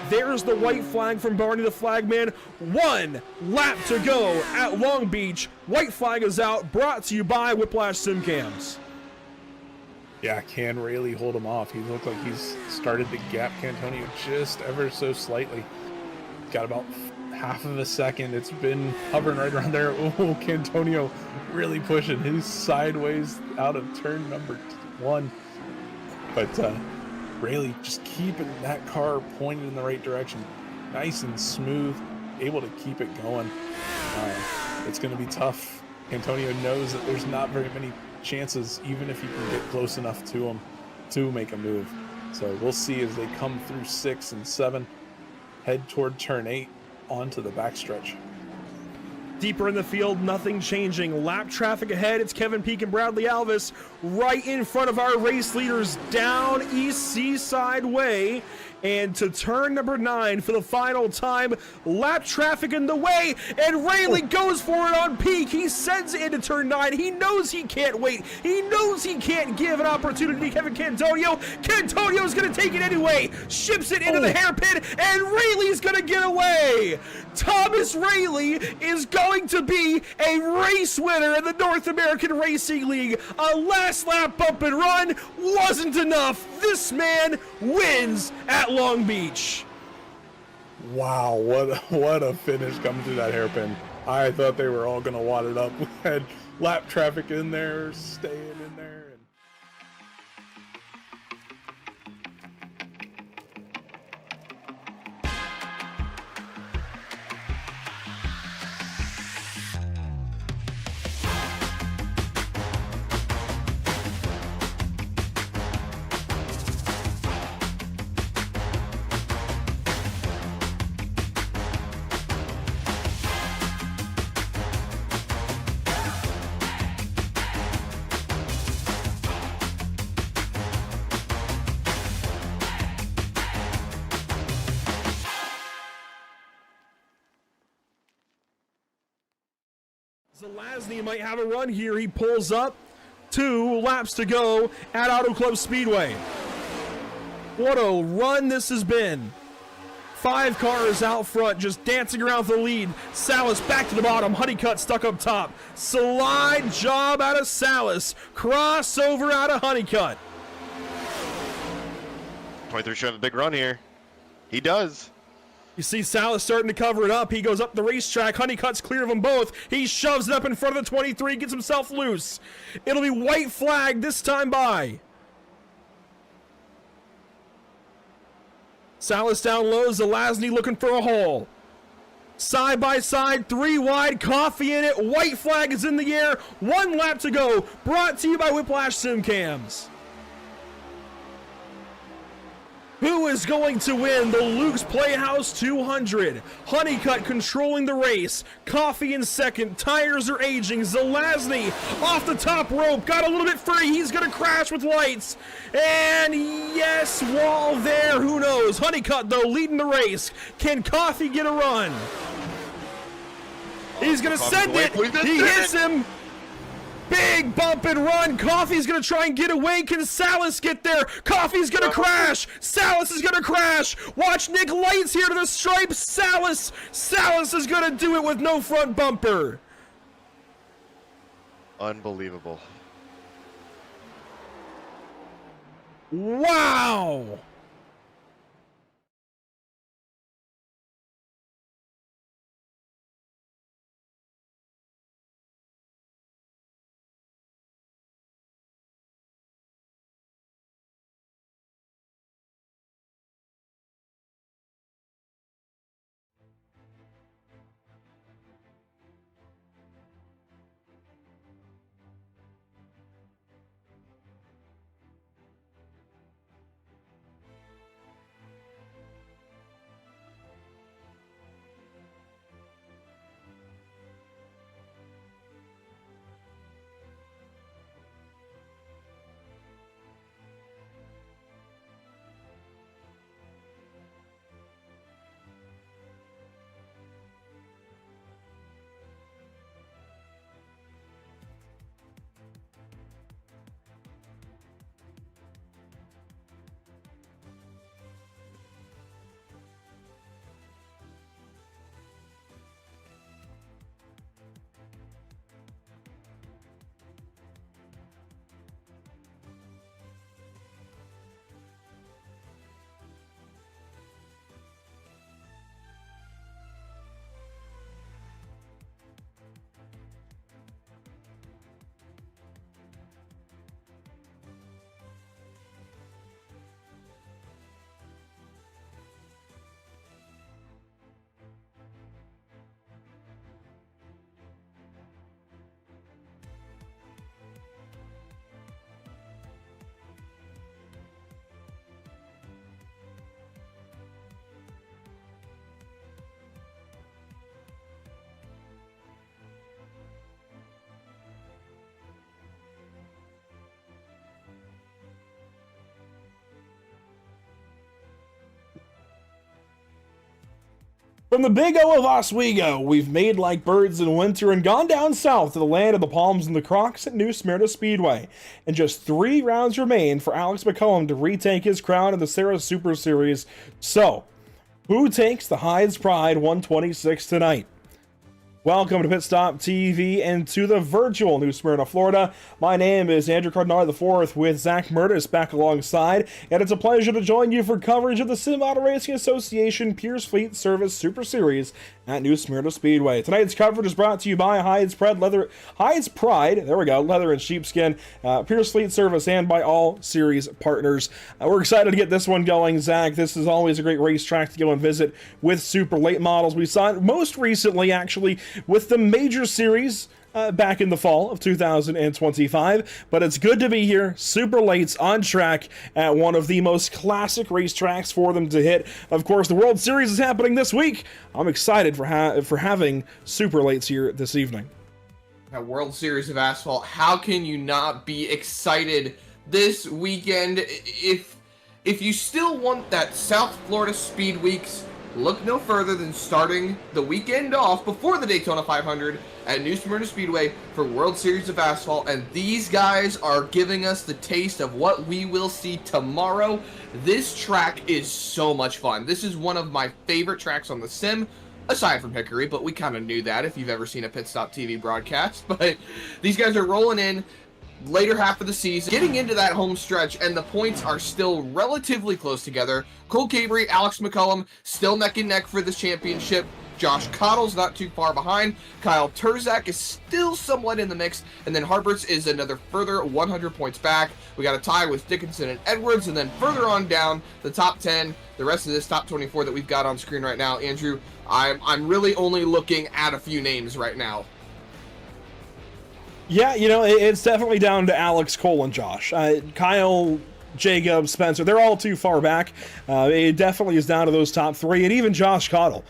There's the white flag from Barney the Flagman. 1 lap to go at Long Beach. White flag is out, brought to you by Whiplash Simcams. Yeah, can Rayleigh hold him off? He looked like he's started to gap Cantonio just ever so slightly. Got about half of a second. It's been hovering right around there. Oh, Cantonio really pushing. He's sideways out of turn number 1. But Rayleigh just keeping that car pointed in the right direction. Nice and smooth, able to keep it going. It's going to be tough. Antonio knows that there's not very many chances, even if he can get close enough to him to make a move. So we'll see as they come through 6 and 7, head toward turn 8 onto the backstretch. Deeper in the field, nothing changing. Lap traffic ahead. It's Kevin Peak and Bradley Alvis right in front of our race leaders down East Seaside Way. And to turn number 9 for the final time. Lap traffic in the way, and Rayleigh goes for it on Peak. He sends it into turn 9. He knows he can't wait. He knows he can't give an opportunity to Kevin Cantonio. Cantonio's going to take it anyway. Ships it into the hairpin, and Rayleigh's going to get away. Thomas Rayleigh is going to be a race winner in the North American Racing League. A last lap bump and run wasn't enough. This man wins at Long Beach. Wow, what a finish coming through that hairpin. I thought they were all going to wad it up. We had lap traffic in there, staying in there. Zelazny might have a run here. He pulls up. 2 laps to go at Auto Club Speedway. What a run this has been. 5 cars out front just dancing around for the lead. Salas back to the bottom. Honeycutt stuck up top. Slide job out of Salas. Crossover out of Honeycutt. 23 should have a big run here. He does. You see Salas starting to cover it up. He goes up the racetrack. Honeycutt's clear of them both. He shoves it up in front of the 23, gets himself loose. It'll be white flag this time by. Salas down low. Zelazny looking for a hole. Side by side, 3 wide, coffee in it. White flag is in the air. 1 lap to go. Brought to you by Whiplash Simcams. Who is going to win the Luke's Playhouse 200? Honeycutt controlling the race. Coffee in second. Tires are aging. Zelazny off the top rope. Got a little bit free. He's going to crash with lights. And yes, wall there. Who knows? Honeycutt, though, leading the race. Can Coffee get a run? He's going to send it. He hits him. Big bump and run. Coffee's going to try and get away. Can Salas get there? Coffee's going to crash. Salas is going to crash. Watch Nick Lights here to the stripe. Salas is going to do it with no front bumper. Unbelievable. Wow. From the big O of Oswego, we've made like birds in winter and gone down south to the land of the palms and the crocs at New Smyrna Speedway. And just 3 rounds remain for Alex McCullum to retake his crown in the SARA Super Series. So, who takes the Hyde's Pride 126 tonight? Welcome to Pit Stop TV and to the virtual New Smyrna, Florida. My name is Andrew Cardinale IV with Zach Murtis back alongside, and it's a pleasure to join you for coverage of the Sim Auto Racing Association Piers Fleet Service Super Series at New Smyrna Speedway. Tonight's coverage is brought to you by Hyde's Pride, leather and sheepskin, Piers Fleet Service, and by all series partners. We're excited to get this one going, Zach. This is always a great racetrack to go and visit with super late models. We saw it most recently, actually, with the major series back in the fall of 2025, but it's good to be here, super lates on track at one of the most classic racetracks for them to hit. Of course, the World Series is happening this week. I'm excited for having super lates here this evening. A World Series of Asphalt. How can you not be excited this weekend? If you still want that South Florida Speed Weeks, look no further than starting the weekend off before the Daytona 500 at New Smyrna Speedway for World Series of Asphalt, and these guys are giving us the taste of what we will see tomorrow. This track is so much fun. This is one of my favorite tracks on the sim, aside from Hickory, but we kind of knew that if you've ever seen a Pit Stop TV broadcast. But these guys are rolling in later half of the season, getting into that home stretch, and the points are still relatively close together. Cole Cabrey, Alex McCullum, still neck and neck for this championship. Josh Cottle's not too far behind. Kyle Turzak is still somewhat in the mix, and then Harberts is another further 100 points back. We got a tie with Dickinson and Edwards, and then further on down, the top 10, the rest of this top 24 that we've got on screen right now. Andrew, I'm really only looking at a few names right now. Yeah, you know, it's definitely down to Alex, Cole, and Josh. Kyle, Jacob, Spencer, they're all too far back. It definitely is down to those top 3, and even Josh Cottle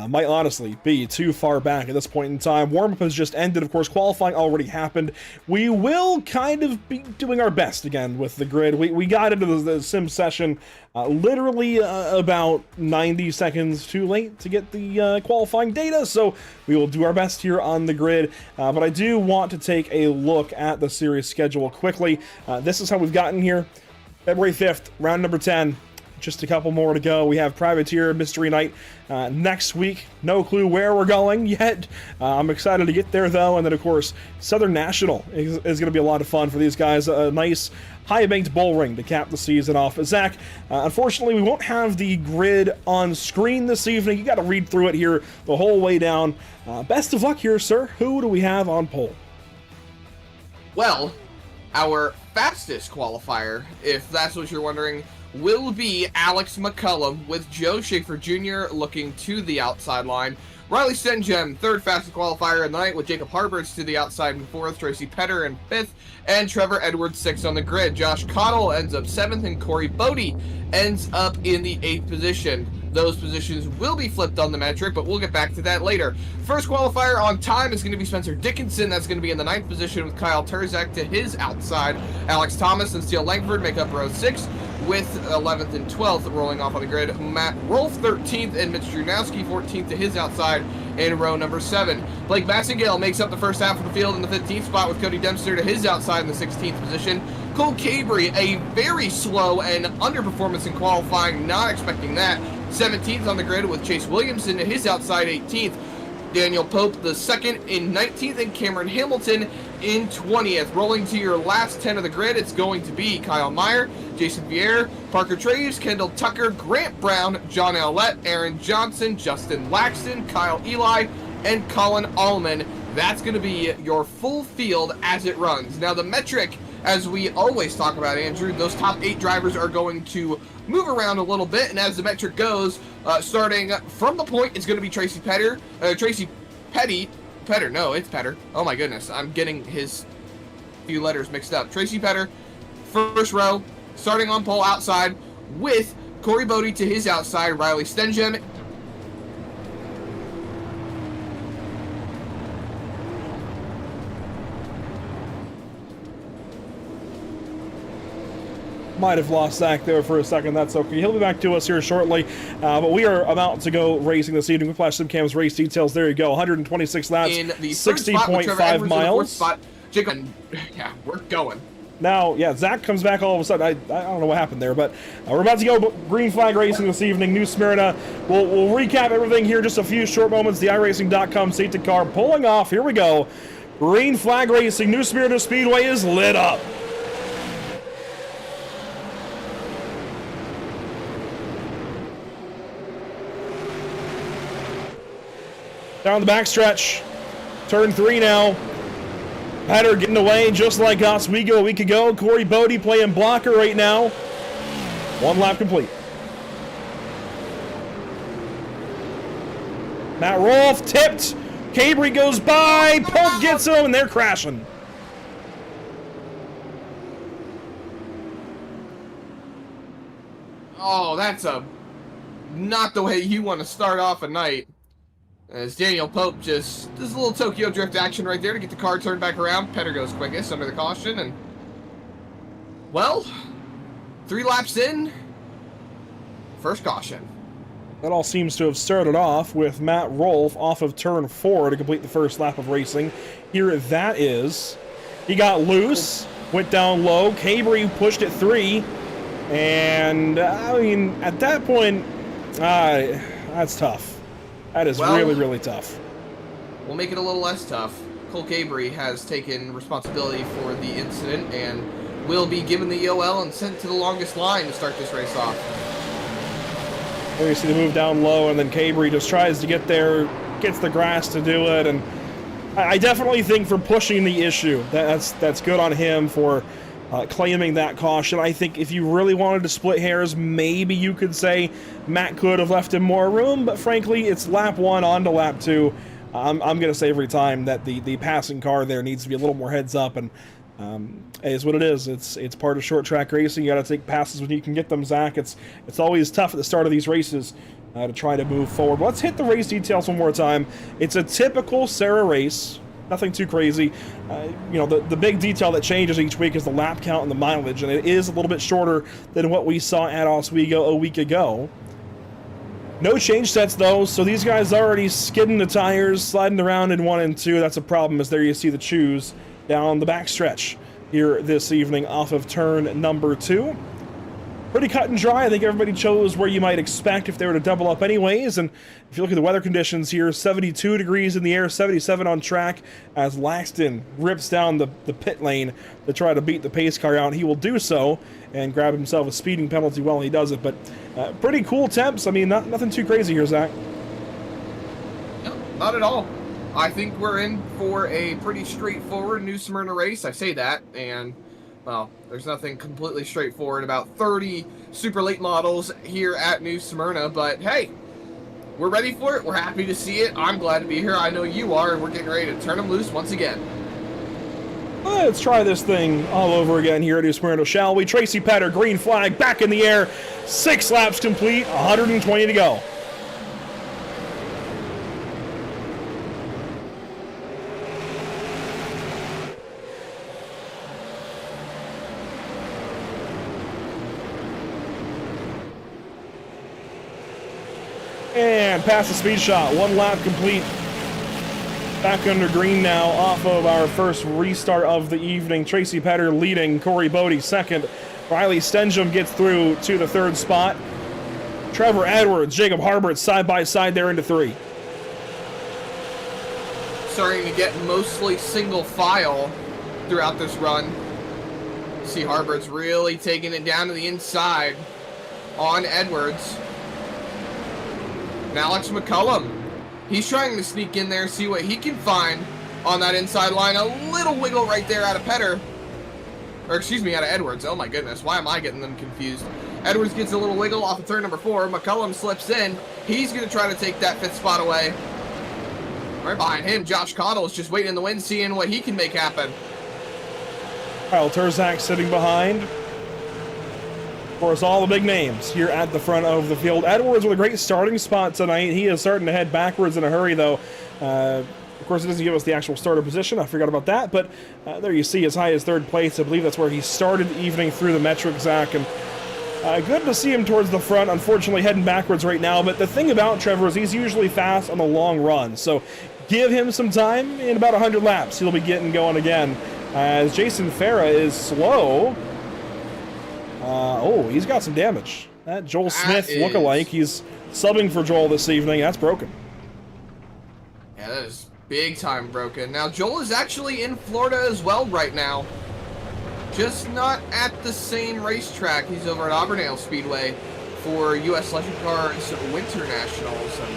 might honestly be too far back at this point in time. Warm-up has just ended. Of course, qualifying already happened. We will kind of be doing our best again with the grid. We got into the sim session literally about 90 seconds too late to get the qualifying data, so we will do our best here on the grid. But I do want to take a look at the series schedule quickly. This is how we've gotten here. February 5th, round number 10. Just a couple more to go. We have Privateer Mystery Night next week. No clue where we're going yet. I'm excited to get there, though. And then, of course, Southern National is going to be a lot of fun for these guys. A nice high-banked bull ring to cap the season off. Zach, unfortunately, we won't have the grid on screen this evening. You got to read through it here the whole way down. Best of luck here, sir. Who do we have on pole? Well, our fastest qualifier, if that's what you're wondering, will be Alex McCullum, with Joe Schaefer Jr. looking to the outside line. Riley Stenjem, third fastest qualifier in the night, with Jacob Harberts to the outside in fourth, Tracy Petter in fifth, and Trevor Edwards sixth on the grid. Josh Cottle ends up seventh, and Corey Bodie ends up in the 8th position. Those positions will be flipped on the metric, but we'll get back to that later. First qualifier on time is going to be Spencer Dickinson. That's going to be in the 9th position, with Kyle Turzak to his outside. Alex Thomas and Steele Langford make up row 6, with 11th and 12th rolling off on the grid. Matt Rolfe 13th, and Mitch Drunowski 14th to his outside in row number 7. Blake Massingale makes up the first half of the field in the 15th spot, with Cody Dempster to his outside in the 16th position. Cole Cabrey, a very slow and underperformance in qualifying, not expecting that. 17th on the grid, with Chase Williamson to his outside 18th. Daniel Pope the second in 19th, and Cameron Hamilton in 20th. Rolling to your last 10 of the grid, it's going to be Kyle Meyer, Jason Vieira, Parker Traves, Kendall Tucker, Grant Brown, John Ellett, Aaron Johnson, Justin Laxton, Kyle Eli, and Colin Allman. That's going to be your full field as it runs. Now the metric, as we always talk about, Andrew, those top 8 drivers are going to move around a little bit, and as the metric goes, starting from the point, it's going to be Tracy Petter. No, it's Petter. Oh my goodness, I'm getting his few letters mixed up. Tracy Petter, first row, starting on pole outside, with Corey Bodie to his outside, Riley Stenjem. Might have lost Zach there for a second. That's okay. He'll be back to us here shortly. But we are about to go racing this evening. Whiplash SimCam's race details. There you go. 126 laps, In the 60.5 miles. spot, Jacob, yeah, we're going. Now, yeah, Zach comes back all of a sudden. I don't know what happened there, but we're about to go green flag racing this evening. New Smyrna. We'll recap everything here in just a few short moments. The iRacing.com safety car pulling off. Here we go. Green flag racing. New Smyrna Speedway is lit up. Down the backstretch. Turn 3 now. Header getting away just like Oswego a week ago. Corey Bodie playing blocker right now. 1 lap complete. Matt Rolfe tipped. Cabry goes by. Pope gets him, and they're crashing. Oh, that's not the way you want to start off a night. As Daniel Pope just does a little Tokyo Drift action right there to get the car turned back around. Petter goes quickest under the caution, and well, 3 laps in, first caution. That all seems to have started off with Matt Rolfe off of turn 4 to complete the first lap of racing. Here that is. He got loose, went down low. Cabry pushed it 3, and I mean, at that point, that's tough. That is really, really tough. We'll make it a little less tough. Cole Cabry has taken responsibility for the incident and will be given the EOL and sent to the longest line to start this race off. There you see the move down low, and then Cabry just tries to get there, gets the grass to do it, and I definitely think for pushing the issue, that's good on him for claiming that caution. I think if you really wanted to split hairs, maybe you could say Matt could have left him more room, but frankly, it's lap 1 on to lap 2. I'm going to say every time that the passing car there needs to be a little more heads up, and it is what it is. It's part of short track racing. You got to take passes when you can get them, Zach. It's always tough at the start of these races to try to move forward. Let's hit the race details one more time. It's a typical SARA race. Nothing too crazy. You know, the big detail that changes each week is the lap count and the mileage, and it is a little bit shorter than what we saw at Oswego a week ago. No change sets, though, so these guys already skidding the tires, sliding around in 1 and 2. That's a problem, as there you see the chews down the backstretch here this evening off of turn number 2. Pretty cut and dry. I think everybody chose where you might expect if they were to double up anyways. And if you look at the weather conditions here, 72 degrees in the air, 77 on track, as Laxton rips down the pit lane to try to beat the pace car out. He will do so and grab himself a speeding penalty while he does it. But pretty cool temps. I mean, nothing too crazy here, Zach. No, not at all. I think we're in for a pretty straightforward New Smyrna race. I say that, and well, there's nothing completely straightforward about 30 super late models here at New Smyrna, but hey, we're ready for it. We're happy to see it. I'm glad to be here. I know you are, and we're getting ready to turn them loose once again. Let's try this thing all over again here at New Smyrna, shall we? Tracy Petter, green flag, back in the air. 6 laps complete, 120 to go. And past the speed shot, 1 lap complete. Back under green now, off of our first restart of the evening. Tracy Petter leading, Corey Bodie second. Riley Stenjum gets through to the 3rd spot. Trevor Edwards, Jacob Harbert side by side there into 3. Starting to get mostly single file throughout this run. See Harbert's really taking it down to the inside on Edwards. And Alex McCullum, he's trying to sneak in there, see what he can find on that inside line. A little wiggle right there out of Petter. Or excuse me, out of Edwards. Oh my goodness, why am I getting them confused? Edwards gets a little wiggle off of turn number 4. McCullum slips in. He's going to try to take that 5th spot away. Right behind him, Josh Connell is just waiting in the wind, seeing what he can make happen. Kyle Terzak sitting behind. Of course, all the big names here at the front of the field. Edwards with a great starting spot tonight. He is starting to head backwards in a hurry, though. Of course, it doesn't give us the actual starter position. I forgot about that. But there you see as high as third place. I believe that's where he started the evening through the metric, Zach. And good to see him towards the front. Unfortunately, heading backwards right now. But the thing about Trevor is he's usually fast on the long run. So give him some time. In about 100 laps, he'll be getting going again. As Jason Farah is slow. Oh, he's got some damage. That Joel Smith lookalike. He's subbing for Joel this evening. That's broken. Yeah, that is big time broken. Now, Joel is actually in Florida as well right now. Just not at the same racetrack. He's over at Auburndale Speedway for U.S. Legend Cars Winter Nationals. And,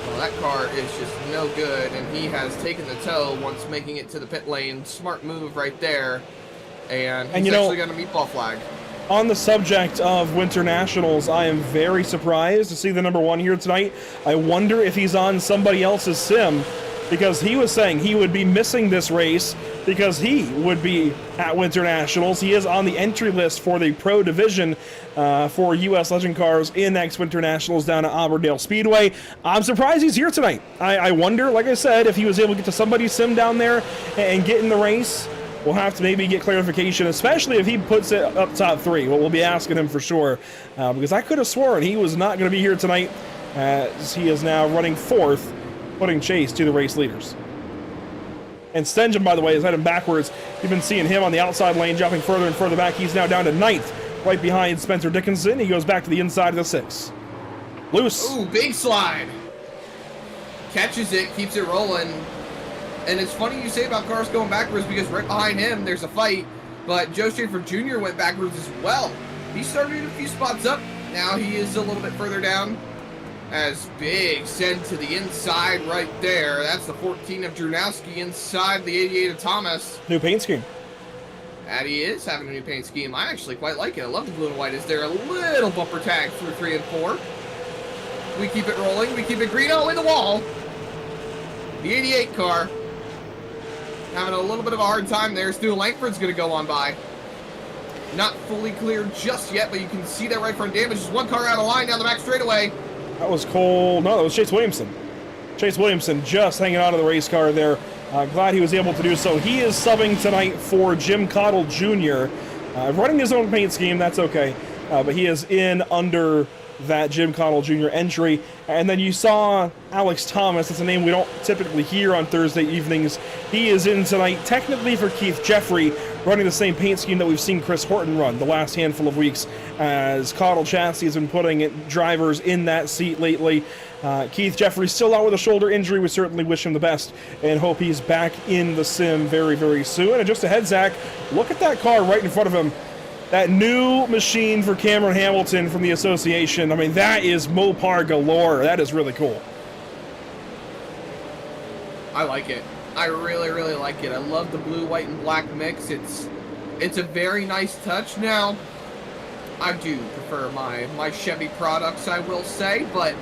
well, that car is just no good, and he has taken the tow once making it to the pit lane. Smart move right there. And he's actually got a meatball flag. On the subject of Winter Nationals, I am very surprised to see the number 1 here tonight. I wonder if he's on somebody else's sim, because he was saying he would be missing this race because he would be at Winter Nationals. He is on the entry list for the Pro Division for U.S. Legend Cars in next Winter Nationals down at Auburndale Speedway. I'm surprised he's here tonight. I wonder, like I said, if he was able to get to somebody's sim down there and get in the race. We'll have to maybe get clarification, especially if he puts it up top 3. Well, we'll be asking him for sure, because I could have sworn he was not going to be here tonight, as he is now running 4th, putting chase to the race leaders. And Stengen, by the way, is heading backwards. You've been seeing him on the outside lane, dropping further and further back. He's now down to 9th, right behind Spencer Dickinson. He goes back to the inside of the 6. Loose. Ooh, big slide. Catches it, keeps it rolling. And it's funny you say about cars going backwards, because right behind him there's a fight, but Joe Schaefer Jr. went backwards as well. He started a few spots up. Now he is a little bit further down. As big send to the inside right there. That's the 14 of Drunowski inside the 88 of Thomas. New paint scheme. And he is having a new paint scheme. I actually quite like it. I love the blue and white. Is there a little bumper tag through 3 and 4? We keep it rolling. We keep it green. Oh, in the wall. The 88 car. Having a little bit of a hard time there. Stu Langford's going to go on by. Not fully cleared just yet, but you can see that right front damage. Just one car out of line down the back straightaway. That was Cole. No, that was Chase Williamson. Chase Williamson just hanging out of the race car there. Glad he was able to do so. He is subbing tonight for Jim Cottle Jr. Running his own paint scheme, that's okay. But he is in under that Jim Cottle Jr. entry. And then you saw Alex Thomas. It's a name we don't typically hear on Thursday evenings. He is in tonight, technically for Keith Jeffrey, running the same paint scheme that we've seen Chris Horton run the last handful of weeks, as Cottle Chassis has been putting drivers in that seat lately. Keith Jeffrey still out with a shoulder injury. We certainly wish him the best and hope he's back in the sim very, very soon. And just ahead, Zach, look at that car right in front of him. That new machine for Cameron Hamilton from the association. I mean, that is Mopar galore. That is really cool. I like it. I really, really like it. I love the blue, white, and black mix. It's a very nice touch. Now, I do prefer my Chevy products, I will say, but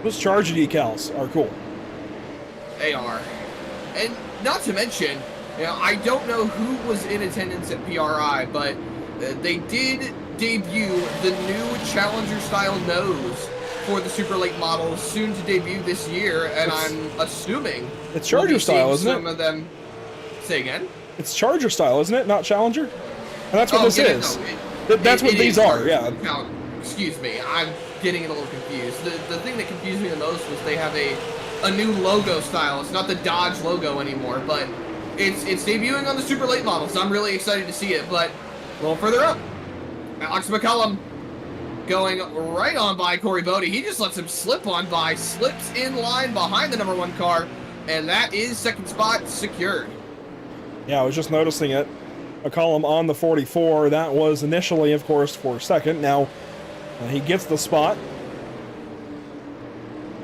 those Charger decals are cool. They are. And not to mention, you know, I don't know who was in attendance at PRI, but they did debut the new Challenger-style nose for the super late models, soon to debut this year, and I'm assuming it's Charger style, isn't it? Some of them. Say again. It's Charger style, isn't it? Not Challenger. And that's what this is. No, that's what these are. Yeah. Now, excuse me, I'm getting a little confused. The thing that confused me the most was they have a new logo style. It's not the Dodge logo anymore, but it's debuting on the super late models. I'm really excited to see it. But a little further up, Alex McCullum going right on by Corey Bodie. He just lets him slip on by, slips in line behind the number 1 car, and that is second spot secured. Yeah, I was just noticing it. McCullum on the 44. That was initially, of course, for second. Now he gets the spot.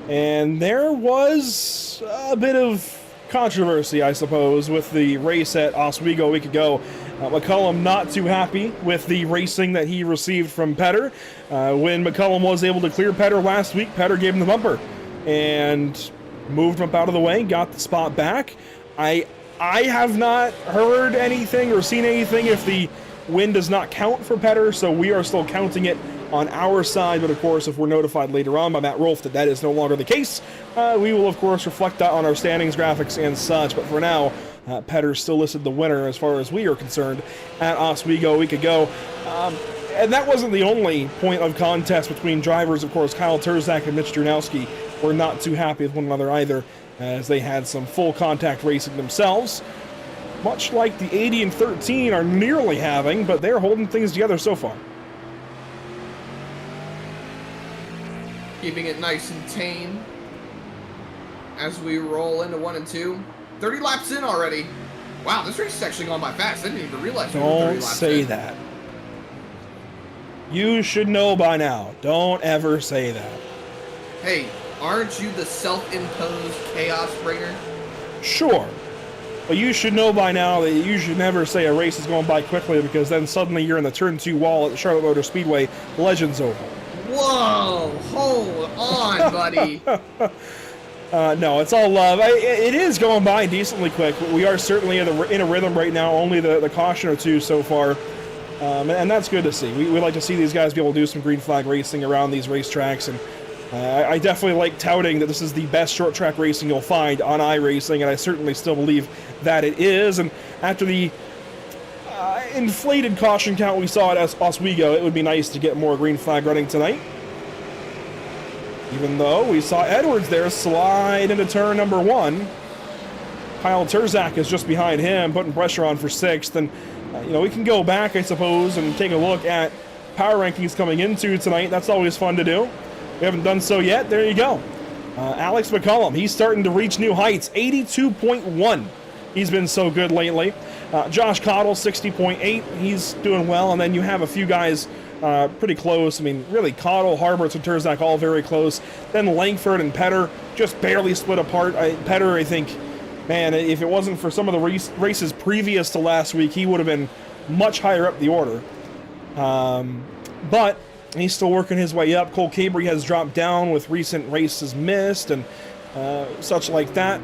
And there was a bit of controversy, I suppose, with the race at Oswego a week ago. McCullum not too happy with the racing that he received from Petter. When McCullum was able to clear Petter last week, Petter gave him the bumper and moved him up out of the way, got the spot back. I have not heard anything or seen anything if the win does not count for Petter, so we are still counting it on our side, but of course, if we're notified later on by Matt Rolfe that that is no longer the case, we will of course reflect that on our standings graphics and such. But for now, Petter's still listed the winner as far as we are concerned at Oswego a week ago. And that wasn't the only point of contest between drivers. Of course, Kyle Terzak and Mitch Durnowski were not too happy with one another either, as they had some full contact racing themselves, much like the 80 and 13 are nearly having, but they're holding things together so far. Keeping it nice and tame as we roll into 1 and 2. 30 laps in already. Wow, this race is actually going by fast. I didn't even realize we were 30 Don't laps say in. that. You should know by now. Don't ever say that. Hey, aren't you the self-imposed chaos bringer? Sure. But you should know by now that you should never say a race is going by quickly, because then suddenly you're in the turn 2 wall at the Charlotte Motor Speedway. The legend's over. Whoa! Hold on, buddy. No, it's all love. It is going by decently quick. We are certainly in a rhythm right now. Only the caution or two so far. And that's good to see. We like to see these guys be able to do some green flag racing around these racetracks. And I definitely like touting that this is the best short track racing you'll find on iRacing. And I certainly still believe that it is. And after the inflated caution count we saw at Oswego, it would be nice to get more green flag running tonight. Even though we saw Edwards there slide into turn number 1. Kyle Terzak is just behind him, putting pressure on for 6th. And, we can go back, I suppose, and take a look at power rankings coming into tonight. That's always fun to do. We haven't done so yet. There you go. Alex McCullum, he's starting to reach new heights. 82.1. He's been so good lately. Josh Cottle, 60.8. He's doing well. And then you have a few guys pretty close. I mean, really, Cottle, Harberts, and Terzak all very close. Then Langford and Petter just barely split apart. Petter, I think, man, if it wasn't for some of the races previous to last week, he would have been much higher up the order. But he's still working his way up. Cole Cabry has dropped down with recent races missed and such like that.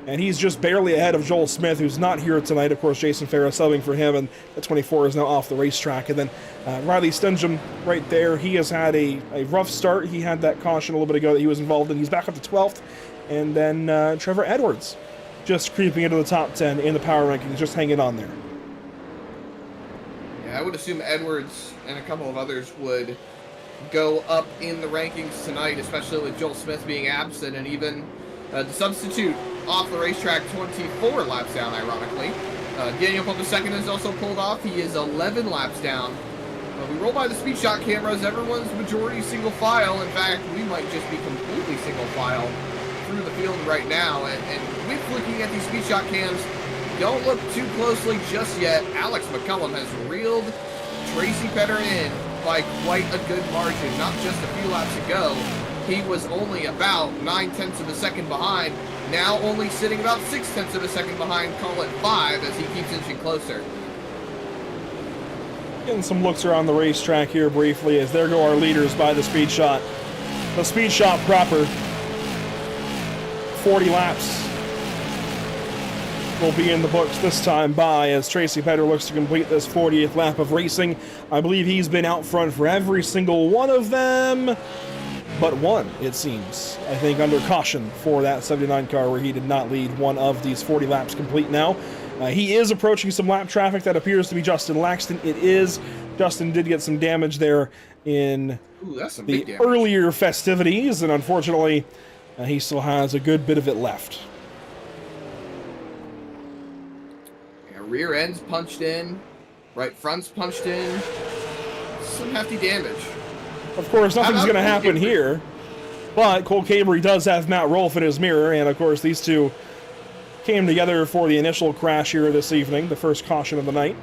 And he's just barely ahead of Joel Smith, who's not here tonight. Of course, Jason Farah subbing for him, and the 24 is now off the racetrack. And then Riley Stengham right there. He has had a rough start. He had that caution a little bit ago that he was involved in. He's back up to 12th. And then Trevor Edwards just creeping into the top 10 in the power rankings, just hanging on there. Yeah, I would assume Edwards and a couple of others would go up in the rankings tonight, especially with Joel Smith being absent, and even the substitute off the racetrack 24 laps down, ironically. Daniel Pope II is also pulled off. He is 11 laps down. We roll by the speed shot cameras. Everyone's majority single file. In fact, we might just be completely single file through the field right now. And with looking at these speed shot cams, don't look too closely just yet. Alex McCullum has reeled Tracy Petter in by quite a good margin. Not just a few laps ago, he was only about 9/10 of a second behind. Now only sitting about 6/10 of a second behind, call it 5, as he keeps inching closer. Getting some looks around the racetrack here briefly, as there go our leaders by the speed shot. The speed shot proper. 40 laps will be in the books this time by, as Tracy Petter looks to complete this 40th lap of racing. I believe he's been out front for every single one of them but one, it seems. I think under caution for that 79 car, where he did not lead one of these 40 laps complete now. He is approaching some lap traffic. That appears to be Justin Laxton. It is. Justin did get some damage there in the earlier festivities, and unfortunately, he still has a good bit of it left. Yeah, rear end's punched in, right front's punched in. Some hefty damage. Of course, nothing's going to happen here, but Cole Cabry does have Matt Rolfe in his mirror, and of course, these two came together for the initial crash here this evening, the first caution of the night.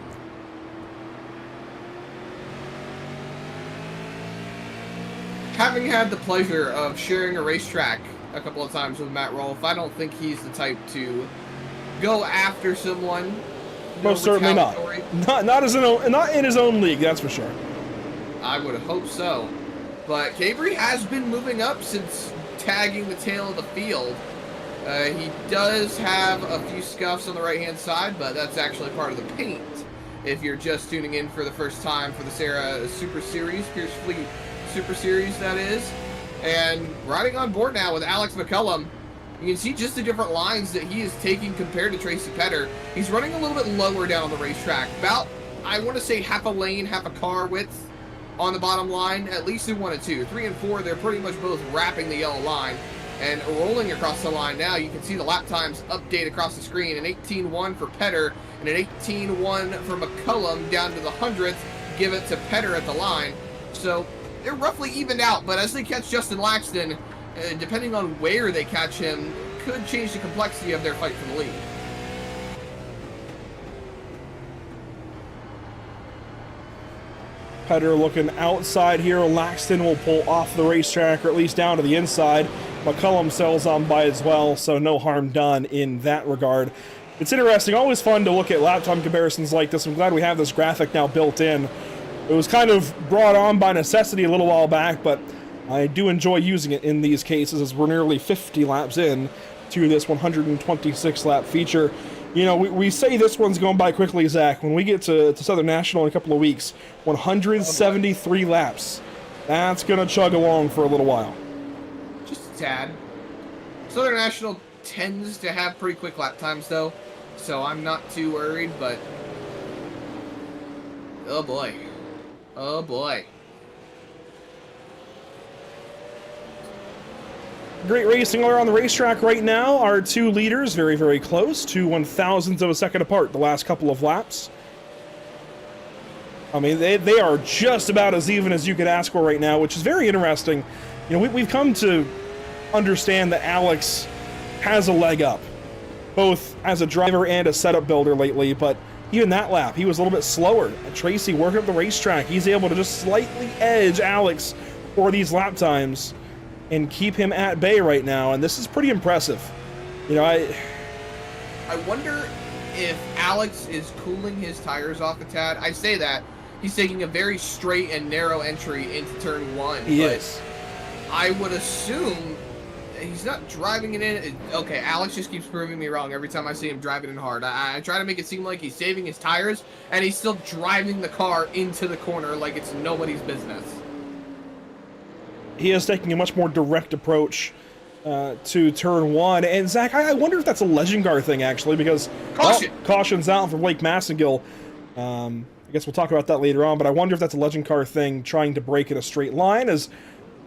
Having had the pleasure of sharing a racetrack a couple of times with Matt Rolfe, I don't think he's the type to go after someone. Most certainly not. Not in his own league, that's for sure. I would hope so. But Cabry has been moving up since tagging the tail of the field. He does have a few scuffs on the right-hand side, but that's actually part of the paint. if you're just tuning in for the first time for the SARA Super Series, Pierce Fleet Super Series, that is. And riding on board now with Alex McCullum, you can see just the different lines that he is taking compared to Tracy Petter. He's running a little bit lower down on the racetrack, about, I want to say, half a lane, half a car width on the bottom line, at least in 1 and 2. 3 and 4, they're pretty much both wrapping the yellow line and rolling across the line now. You can see the lap times update across the screen. An 18.1 for Petter and an 18.1 for McCullum down to the 100th. Give it to Petter at the line. So they're roughly evened out, but as they catch Justin Laxton, depending on where they catch him, could change the complexity of their fight for the lead. Petter looking outside here. Laxton will pull off the racetrack, or at least down to the inside. McCullum sails on by as well, so no harm done in that regard. It's interesting, always fun to look at lap time comparisons like this. I'm glad we have this graphic now built in. It was kind of brought on by necessity a little while back, but I do enjoy using it in these cases as we're nearly 50 laps in to this 126 lap feature. You know, we say this one's going by quickly, Zach. When we get to Southern National in a couple of weeks, 173 laps. That's going to chug along for a little while. Just a tad. Southern National tends to have pretty quick lap times, though, so I'm not too worried, but... oh boy. Oh boy. Great racing all around the racetrack right now. Our two leaders very, very close, 2/1000ths of a second apart the last couple of laps. I mean, they are just about as even as you could ask for right now, which is very interesting. You know, we've come to understand that Alex has a leg up, both as a driver and a setup builder lately, but even that lap, he was a little bit slower. Tracy working up the racetrack, he's able to just slightly edge Alex for these lap times and keep him at bay right now, and this is pretty impressive. You know, I wonder if Alex is cooling his tires off a tad. I say that. He's taking a very straight and narrow entry into turn 1. He is. I would assume he's not driving it in. Okay, Alex just keeps proving me wrong every time I see him driving in hard. I try to make it seem like he's saving his tires, and he's still driving the car into the corner like it's nobody's business. He is taking a much more direct approach to turn 1. And Zach, I wonder if that's a legend car thing, actually, because caution's out for Blake Massengill. I guess we'll talk about that later on, but I wonder if that's a legend car thing, trying to break in a straight line as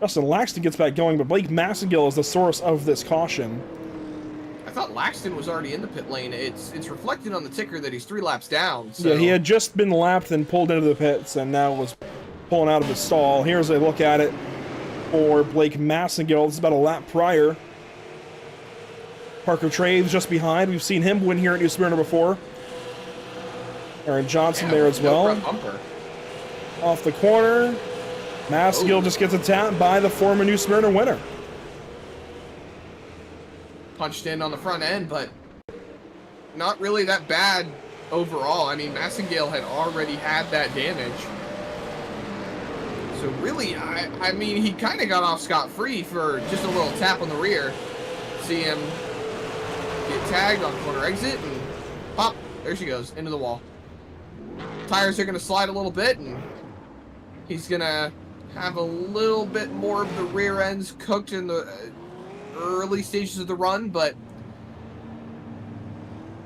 Justin Laxton gets back going, but Blake Massengill is the source of this caution. I thought Laxton was already in the pit lane. It's reflected on the ticker that he's 3 laps down. So. Yeah, he had just been lapped and pulled into the pits, and now was pulling out of his stall. Here's a look at it for Blake Massengill. This is about a lap prior. Parker Traves just behind. We've seen him win here at New Smyrna before. Aaron Johnson there as well. Off the corner. Massengill just gets a tap by the former New Smyrna winner. Punched in on the front end, but not really that bad overall. I mean, Massengill had already had that damage. So really, I mean, he kind of got off scot-free for just a little tap on the rear. See him get tagged on corner exit, and pop, there she goes, into the wall. Tires are going to slide a little bit, and he's going to have a little bit more of the rear ends cooked in the early stages of the run, but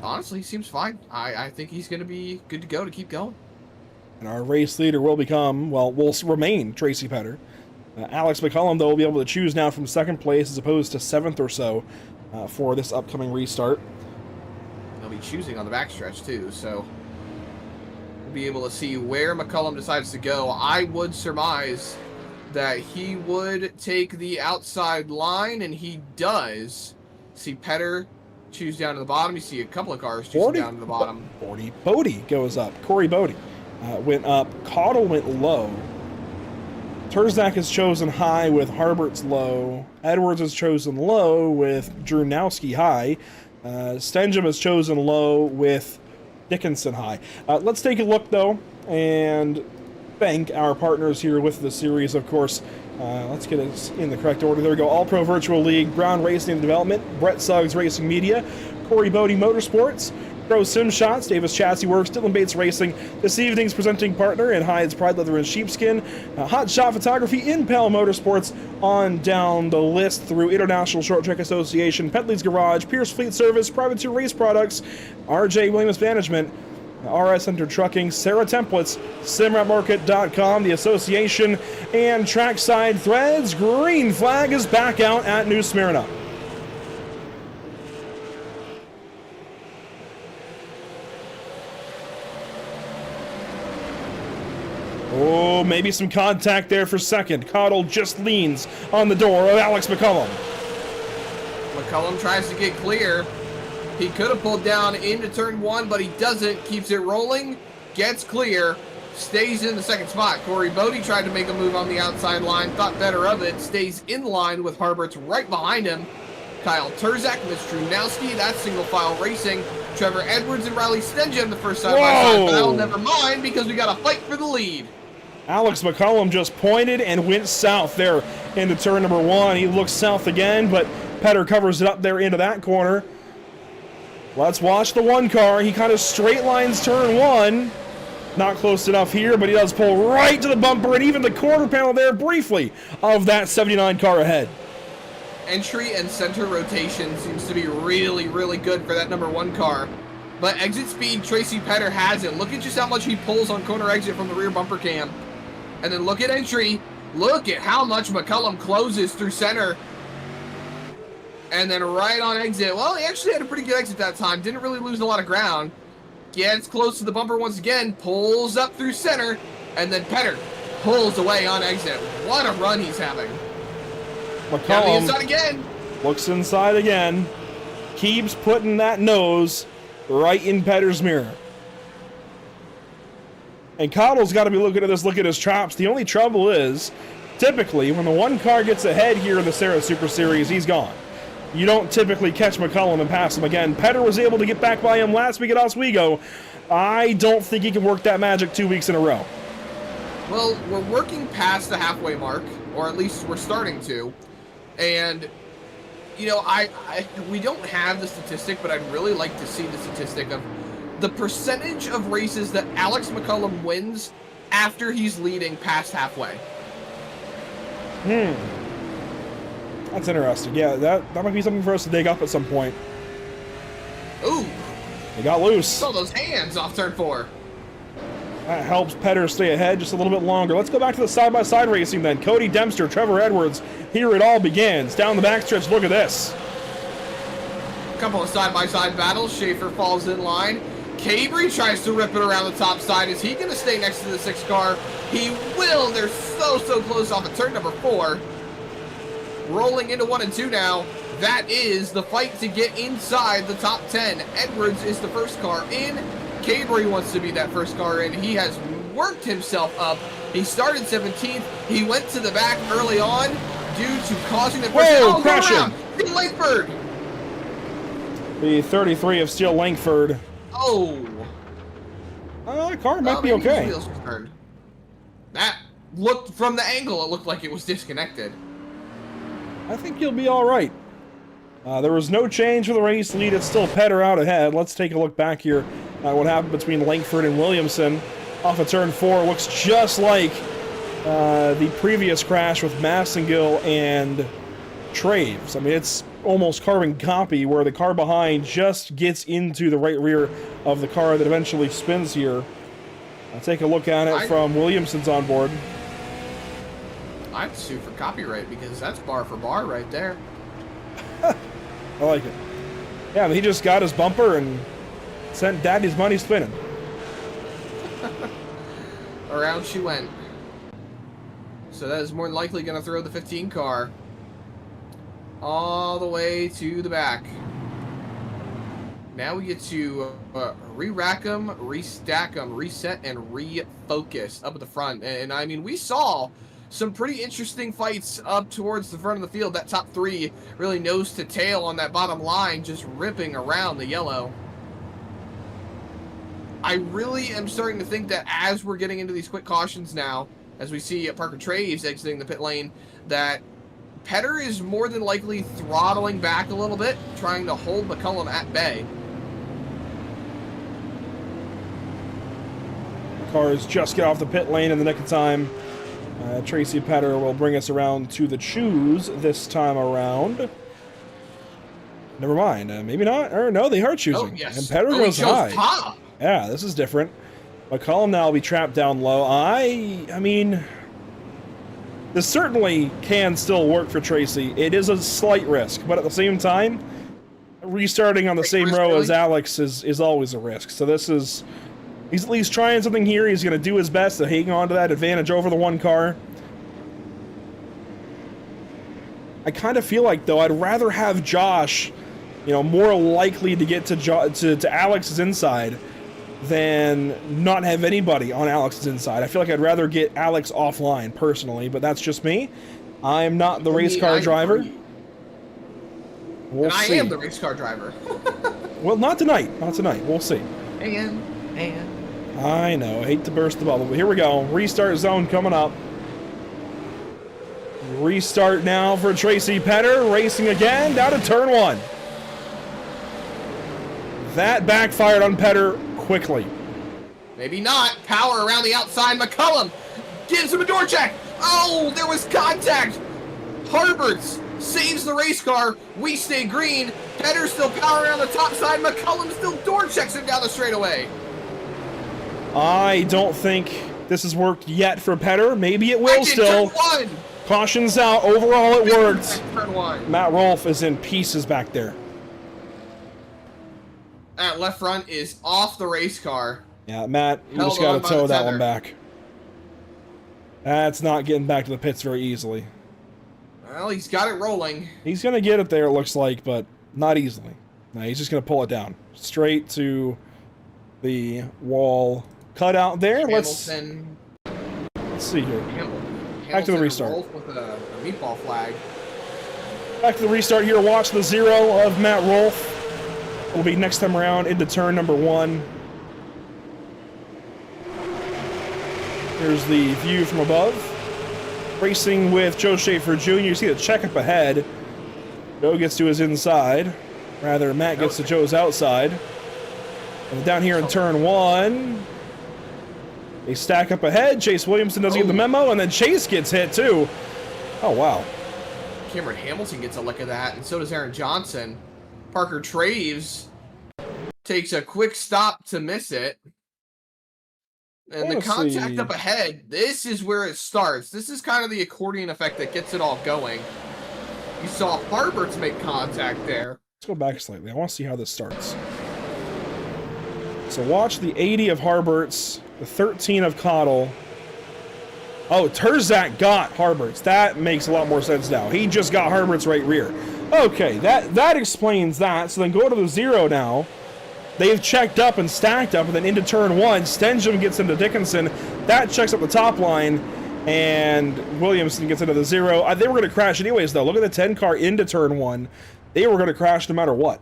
honestly, he seems fine. I think he's going to be good to go to keep going. And our race leader will become, well, will remain Tracy Petter. Alex McCullum, though, will be able to choose now from 2nd place as opposed to 7th or so for this upcoming restart. They'll be choosing on the backstretch, too, so we'll be able to see where McCullum decides to go. I would surmise that he would take the outside line, and he does. See Petter choose down to the bottom. You see a couple of cars choosing down to the bottom. Bodie goes up. Corey Bodie went up. Caudle went low. Terzak is chosen high with Harbert's low. Edwards is chosen low with Drunowski high. Stenjum is chosen low with Dickinson high. Let's take a look, though, and thank our partners here with the series, of course. Let's get it in the correct order. There we go. All Pro Virtual League, Brown Racing and Development, Brett Suggs Racing Media, Corey Bodie Motorsports, Pro Sim Shots, Davis Chassis Works, Dylan Bates Racing, this evening's presenting partner in Hyde's Pride Leather and Sheepskin, Hot Shot Photography, Impel Motorsports, on down the list through International Short Track Association, Petley's Garage, Pierce Fleet Service, Privateer Race Products, RJ Williams Management, RS Center Trucking, SARA Templates, SimRapMarket.com, the association, and Trackside Threads. Green flag is back out at New Smyrna. Oh, maybe some contact there for second. Cottle just leans on the door of Alex McCullum. McCullum tries to get clear. He could have pulled down into turn 1, but he doesn't. Keeps it rolling, gets clear, stays in the second spot. Corey Bodie tried to make a move on the outside line, thought better of it, stays in line with Harberts right behind him. Kyle Turzak, Mitch Trunowski, that's single file racing. Trevor Edwards and Riley Stenja the first side-by-side battle. Never mind, because we got a fight for the lead. Alex McCullum just pointed and went south there into turn number 1. He looks south again, but Petter covers it up there into that corner. Let's watch the 1 car. He kind of straight lines turn 1. Not close enough here, but he does pull right to the bumper and even the quarter panel there briefly of that 79 car ahead. Entry and center rotation seems to be really, really good for that number 1 car. But exit speed, Tracy Petter has it. Look at just how much he pulls on corner exit from the rear bumper cam. And then look at entry. Look at how much McCullum closes through center. And then right on exit. Well, he actually had a pretty good exit that time. Didn't really lose a lot of ground. Gets close to the bumper once again. Pulls up through center. And then Petter pulls away on exit. What a run he's having. McCullum inside again. Looks inside again. Keeps putting that nose right in Petter's mirror. And Cottle's got to be looking at this, look at his chops. The only trouble is, typically, when the 1 car gets ahead here in the SARA Super Series, he's gone. You don't typically catch McCullum and pass him again. Petter was able to get back by him last week at Oswego. I don't think he can work that magic 2 weeks in a row. Well, we're working past the halfway mark, or at least we're starting to. And, you know, we don't have the statistic, but I'd really like to see the statistic of the percentage of races that Alex McCullum wins after he's leading past halfway. That's interesting. Yeah, that might be something for us to dig up at some point. Ooh. They got loose. Saw those hands off turn 4. That helps Petter stay ahead just a little bit longer. Let's go back to the side-by-side racing then. Cody Dempster, Trevor Edwards. Here it all begins. Down the backstretch, look at this. Couple of side-by-side battles. Schaefer falls in line. Cabry tries to rip it around the top side. Is he going to stay next to the 6 car? He will. They're so close off of turn number 4. Rolling into 1 and 2 now. That is the fight to get inside the top 10. Edwards is the first car in. Cabry wants to be that first car in. He has worked himself up. He started 17th. He went to the back early on due to causing the Whoa, crashing. Steel Langford. The 33 of Steel Langford. Oh. Car might be okay. His wheels were turned. That looked, from the angle, it looked like it was disconnected. I think you'll be all right. There was no change for the race lead. It's still Petter out ahead. Let's take a look back here at what happened between Langford and Williamson. Off of turn 4, looks just like the previous crash with Massengill and Traves. I mean, it's almost carbon copy where the car behind just gets into the right rear of the car that eventually spins here. I'll take a look at it from Williamson's onboard. I'd sue for copyright because that's bar for bar right there. I like it. Yeah, but he just got his bumper and sent Daddy's money spinning. Around she went. So that is more than likely going to throw the 15 car all the way to the back. Now we get to re-rack them, restack them, reset, and refocus up at the front. And I mean, we saw some pretty interesting fights up towards the front of the field. That top 3 really nose to tail on that bottom line, just ripping around the yellow. I really am starting to think that as we're getting into these quick cautions now, as we see Parker Traves exiting the pit lane, that Petter is more than likely throttling back a little bit, trying to hold McCullum at bay. Cars just get off the pit lane in the nick of time. Tracy Petter will bring us around to the choose this time around. Never mind. Maybe not. Or no, they are choosing. Oh, yes. And Petter he goes chose high. top. Yeah, this is different. McCollum now will be trapped down low. I mean, this certainly can still work for Tracy. It is a slight risk, but at the same time, restarting on the same row as Alex is always a risk. So this is, he's at least trying something here. He's going to do his best to hang on to that advantage over the one car. I kind of feel like, though, I'd rather have Josh, you know, more likely to get to Alex's inside than not have anybody on Alex's inside. I feel like I'd rather get Alex offline, personally, but that's just me. I'm not the race car driver. We'll see. I am the race car driver. Well, not tonight. Not tonight. We'll see. And. I know. I hate to burst the bubble, but here we go. Restart zone coming up. Restart now for Tracy Petter. Racing again down to turn 1. That backfired on Petter quickly. Maybe not. Power around the outside. McCullum gives him a door check. Oh, there was contact. Harberts saves the race car. We stay green. Petter still powering on the top side. McCullum still door checks him down the straightaway. I don't think this has worked yet for Petter. Maybe it will still. Turn 1. Cautions out. Overall, it worked. Turn 1. Matt Rolfe is in pieces back there. That left front is off the race car. Yeah, Matt, you Held just got on to by tow the that tether. one back. That's not getting back to the pits very easily. Well, he's got it rolling. He's going to get it there, it looks like, but not easily. No, he's just going to pull it down. Straight to the wall cutout there. Let's see here. Back to the restart. With a meatball flag. Back to the restart here. Watch the 0 of Matt Rolfe. Will be next time around into turn number 1. Here's the view from above. Racing with Joe Schaefer Jr. You see the checkup ahead. Joe gets to his inside. Rather, Matt gets to Joe's outside. And down here in turn 1, they stack up ahead. Chase Williamson doesn't get the memo, and then Chase gets hit too. Oh, wow. Cameron Hamilton gets a lick of that, and so does Aaron Johnson. Parker Traves takes a quick stop to miss it. And the contact up ahead, this is where it starts. This is kind of the accordion effect that gets it all going. You saw Harberts make contact there. Let's go back slightly. I want to see how this starts. So watch the 80 of Harberts, the 13 of Cottle. Oh, Terzak got Harberts. That makes a lot more sense now. He just got Harberts right rear. Okay, that explains that. So then go to the 0 now. They've checked up and stacked up, and then into turn 1, Stenjum gets into Dickinson. That checks up the top line, and Williamson gets into the 0. They were going to crash anyways, though. Look at the 10 car into turn 1. They were going to crash no matter what,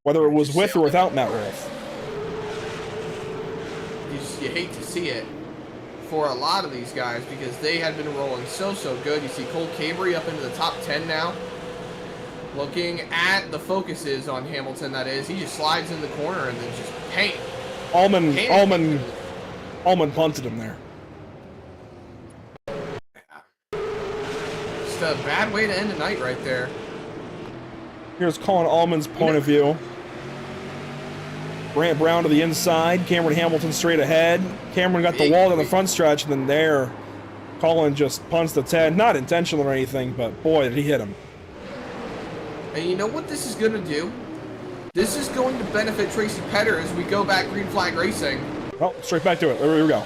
whether it was with or without Matt Rolfe. You hate to see it for a lot of these guys because they had been rolling so good. You see Cole Cabry up into the top 10 now. Looking at the focuses on Hamilton, that is. He just slides in the corner and then just paint. Allman punted him there. Just a bad way to end the night right there. Here's Colin Allman's point of view. Grant Brown to the inside. Cameron Hamilton straight ahead. Cameron got the wall to the front stretch, and then there, Colin just punts the 10. Not intentional or anything, but boy, did he hit him. And you know what this is going to do? This is going to benefit Tracy Petter as we go back green flag racing. Oh, straight back to it. There we go.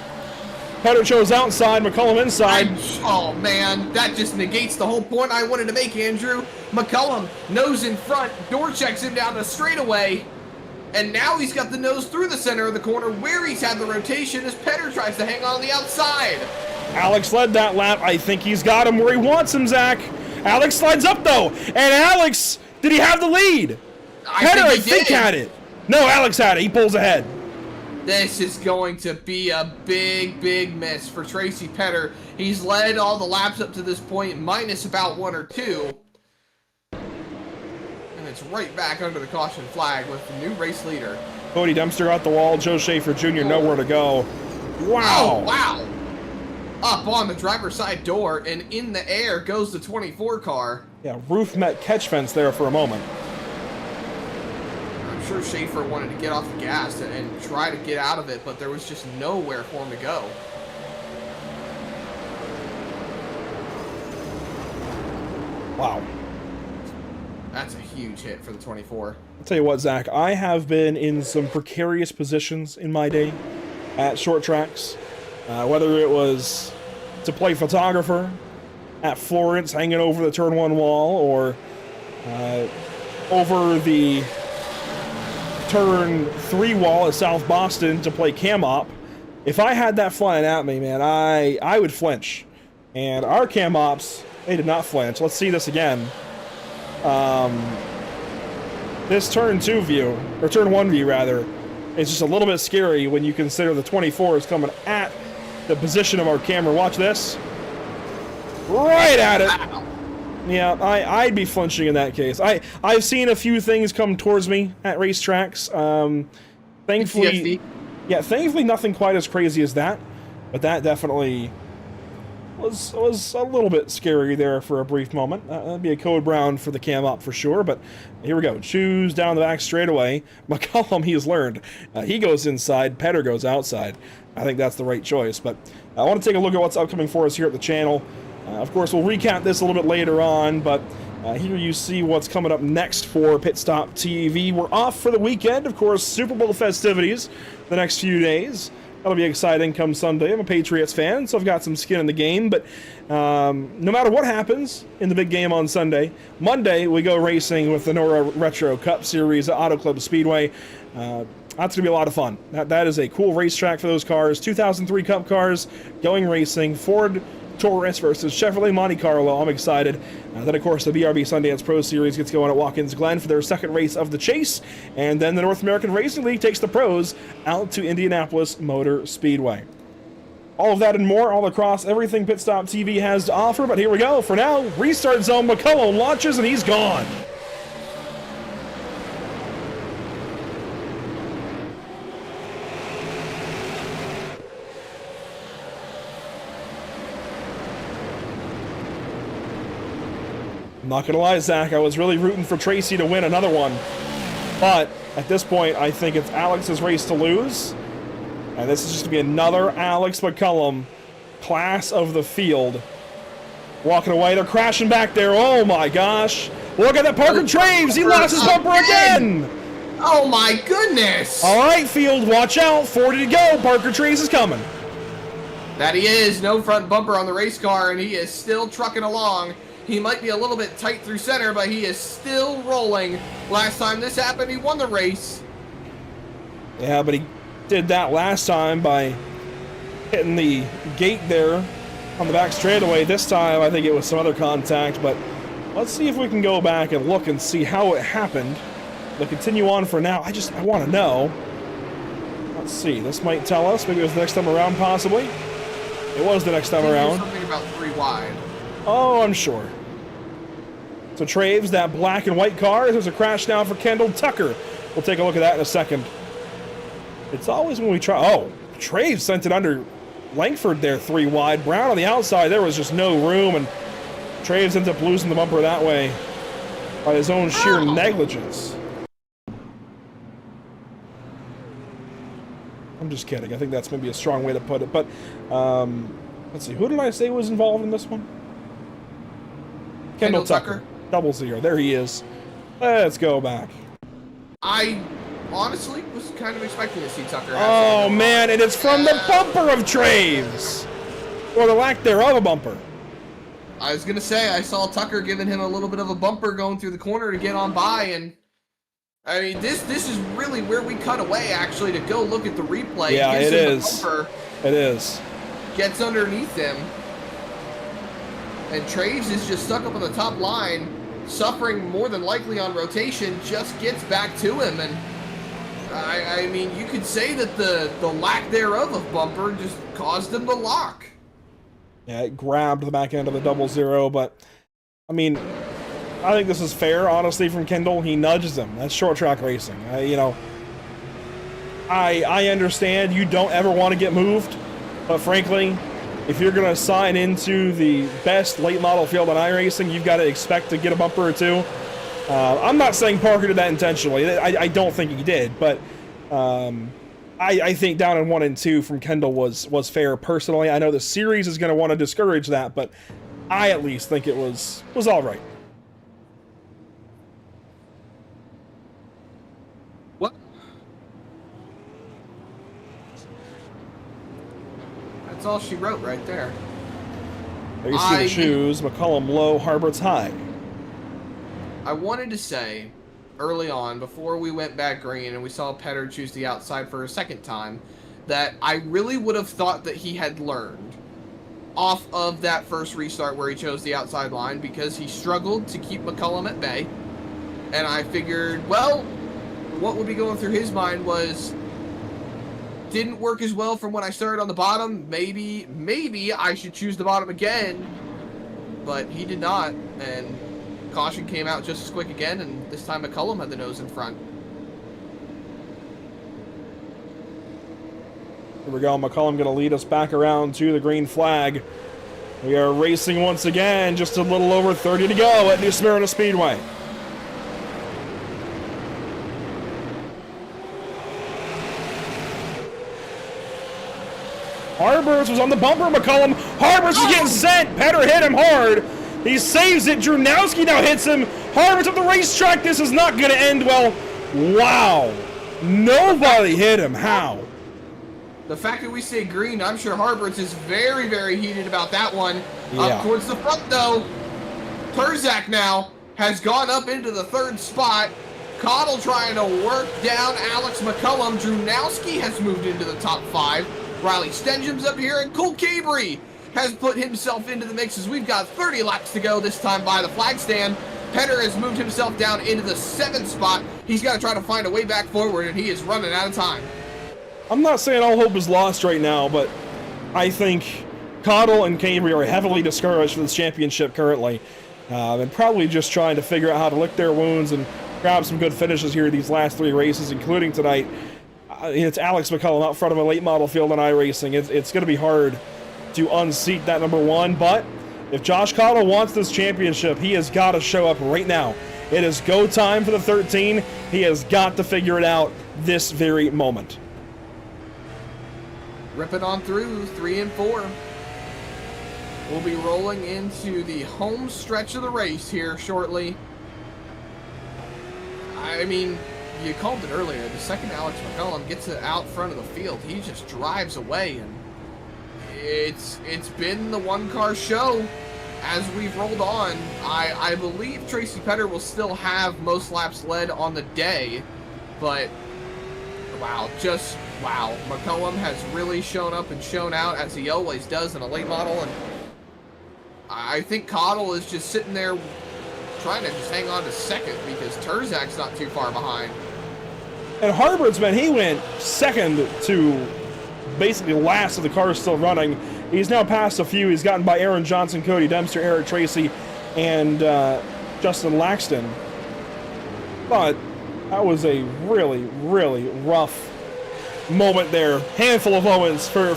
Petter chose outside, McCullum inside. Oh, man, that just negates the whole point I wanted to make, Andrew. McCullum, nose in front, door checks him down the straightaway. And now he's got the nose through the center of the corner where he's had the rotation as Petter tries to hang on the outside. Alex led that lap. I think he's got him where he wants him, Zach. Alex slides up, though. And Alex, did he have the lead? Petter, I think, had it. No, Alex had it. He pulls ahead. This is going to be a big miss for Tracy Petter. He's led all the laps up to this point, minus about 1 or 2. And it's right back under the caution flag with the new race leader. Cody Dempster got the wall. Joe Schaefer Jr. nowhere to go. Wow. Oh, wow. Up on the driver's side door, and in the air goes the 24 car. Yeah, roof met catch fence there for a moment. I'm sure Schaefer wanted to get off the gas and try to get out of it, but there was just nowhere for him to go. Wow. That's a huge hit for the 24. I'll tell you what, Zach, I have been in some precarious positions in my day at short tracks. Whether it was to play photographer at Florence, hanging over the turn 1 wall, or over the turn 3 wall at South Boston to play cam op. If I had that flying at me, man, I would flinch. And our cam ops, they did not flinch. Let's see this again. This turn 2 view, or turn 1 view rather, is just a little bit scary when you consider the 24 is coming at the position of our camera. Watch this. Right at it. Yeah, I'd be flinching in that case. I've seen a few things come towards me at racetracks. Thankfully, yeah, thankfully nothing quite as crazy as that, but that definitely was a little bit scary there for a brief moment. That'd be a code brown for the cam op for sure, but here we go. Choose down the back straightaway. McCollum, he has learned. He goes inside, Petter goes outside. I think that's the right choice, but I want to take a look at what's upcoming for us here at the channel. Of course, we'll recap this a little bit later on, but here you see what's coming up next for Pit Stop TV. We're off for the weekend, of course, Super Bowl festivities the next few days. That'll be exciting come Sunday. I'm a Patriots fan, so I've got some skin in the game, but no matter what happens in the big game on Sunday, Monday we go racing with the Nora Retro Cup Series at Auto Club Speedway. That's going to be a lot of fun. That is a cool racetrack for those cars. 2003 Cup cars going racing. Ford Taurus versus Chevrolet Monte Carlo. I'm excited. Then, of course, the BRB Sundance Pro Series gets going at Watkins Glen for their second race of the chase. And then the North American Racing League takes the pros out to Indianapolis Motor Speedway. All of that and more all across everything Pit Stop TV has to offer. But here we go. For now, restart zone. McCullum launches and he's gone. I'm not gonna lie, Zach, I was really rooting for Tracy to win another one. But at this point, I think it's Alex's race to lose. And this is just gonna be another Alex McCullum class of the field. Walking away, they're crashing back there. Oh my gosh. Look at that, Parker Traves, he lost his bumper again! Oh my goodness! All right, field, watch out, 40 to go, Parker Traves is coming. That he is, no front bumper on the race car, and he is still trucking along. He might be a little bit tight through center, but he is still rolling. Last time this happened, he won the race. Yeah, but he did that last time by hitting the gate there on the back straightaway. This time, I think it was some other contact, but let's see if we can go back and look and see how it happened. But continue on for now. I want to know. Let's see. This might tell us. Maybe it was the next time around, possibly. It was the next time around. Something about 3 wide. Oh, I'm sure. So Traves, that black and white car. There's a crash now for Kendall Tucker. We'll take a look at that in a second. It's always when we try. Oh, Traves sent it under Langford there, 3 wide. Brown on the outside. There was just no room, and Traves ends up losing the bumper that way by his own sheer negligence. I'm just kidding. I think that's maybe a strong way to put it. But let's see. Who did I say was involved in this one? Kendall Tucker. 00. There he is. Let's go back. I honestly was kind of expecting to see Tucker. Oh, man, and it's from the bumper of Traves. Or the lack thereof a bumper. I was going to say, I saw Tucker giving him a little bit of a bumper going through the corner to get on by, and I mean, this is really where we cut away, actually, to go look at the replay. Yeah, it is. It is. Gets underneath him. And Traves is just stuck up on the top line, suffering more than likely on rotation, just gets back to him. And I mean, you could say that the lack thereof of bumper just caused him to lock. Yeah, it grabbed the back end of the 00, but I mean, I think this is fair, honestly, from Kendall. He nudges him. That's short track racing. You know, I understand you don't ever want to get moved But frankly, if you're going to sign into the best late model field in iRacing, you've got to expect to get a bumper or two. I'm not saying Parker did that intentionally. I don't think he did, but I think down in 1 and 2 from Kendall was fair personally. I know the series is going to want to discourage that, but I at least think it was all right. What? That's all she wrote right there. There you see the shoes. McCullum low, Harbert's high. I wanted to say early on, before we went back green and we saw Petter choose the outside for a second time, that I really would have thought that he had learned off of that first restart where he chose the outside line, because he struggled to keep McCullum at bay. And I figured, well, what would be going through his mind was, didn't work as well from when I started on the bottom. Maybe I should choose the bottom again. But he did not, and caution came out just as quick again, and this time McCullum had the nose in front. Here we go. McCullum going to lead us back around to the green flag. We are racing once again, just a little over 30 to go at New Smyrna Speedway. Harbers was on the bumper. McCullum. Harbers was getting sent. Petter hit him hard. He saves it. Drunowski now hits him. Harbers up the racetrack. This is not going to end well. Wow. Nobody hit him. How? The fact that we say green, I'm sure Harbers is very, very heated about that one. Yeah. Up towards the front, though. Turzak now has gone up into the 3rd spot. Cottle trying to work down Alex McCullum. Drunowski has moved into the top 5. Riley Stenjum's up here, and Cole Cabry has put himself into the mix as we've got 30 laps to go this time by the flag stand. Petter has moved himself down into the 7th spot. He's got to try to find a way back forward, and he is running out of time. I'm not saying all hope is lost right now, but I think Cottle and Cabry are heavily discouraged for this championship currently, and probably just trying to figure out how to lick their wounds and grab some good finishes here these last 3 races, including tonight. It's Alex McCullum out front of a late model field in iRacing. It's going to be hard to unseat that number 1, but if Josh Cottle wants this championship, he has got to show up right now. It is go time for the 13. He has got to figure it out this very moment. Rip it on through 3 and 4. We'll be rolling into the home stretch of the race here shortly. I mean, you called it earlier. The second Alex McCullum gets it out front of the field, he just drives away, and it's been the one-car show as we've rolled on. I believe Tracy Petter will still have most laps led on the day, but wow, just wow. McCullum has really shown up and shown out, as he always does in a late model, and I think Cottle is just sitting there trying to just hang on to second because Turzak's not too far behind. And Harbert's, man, he went second to basically last of the cars still running. He's now passed a few. He's gotten by Aaron Johnson, Cody Dempster, Eric Tracy, and Justin Laxton. But that was a really, really rough moment there. Handful of moments for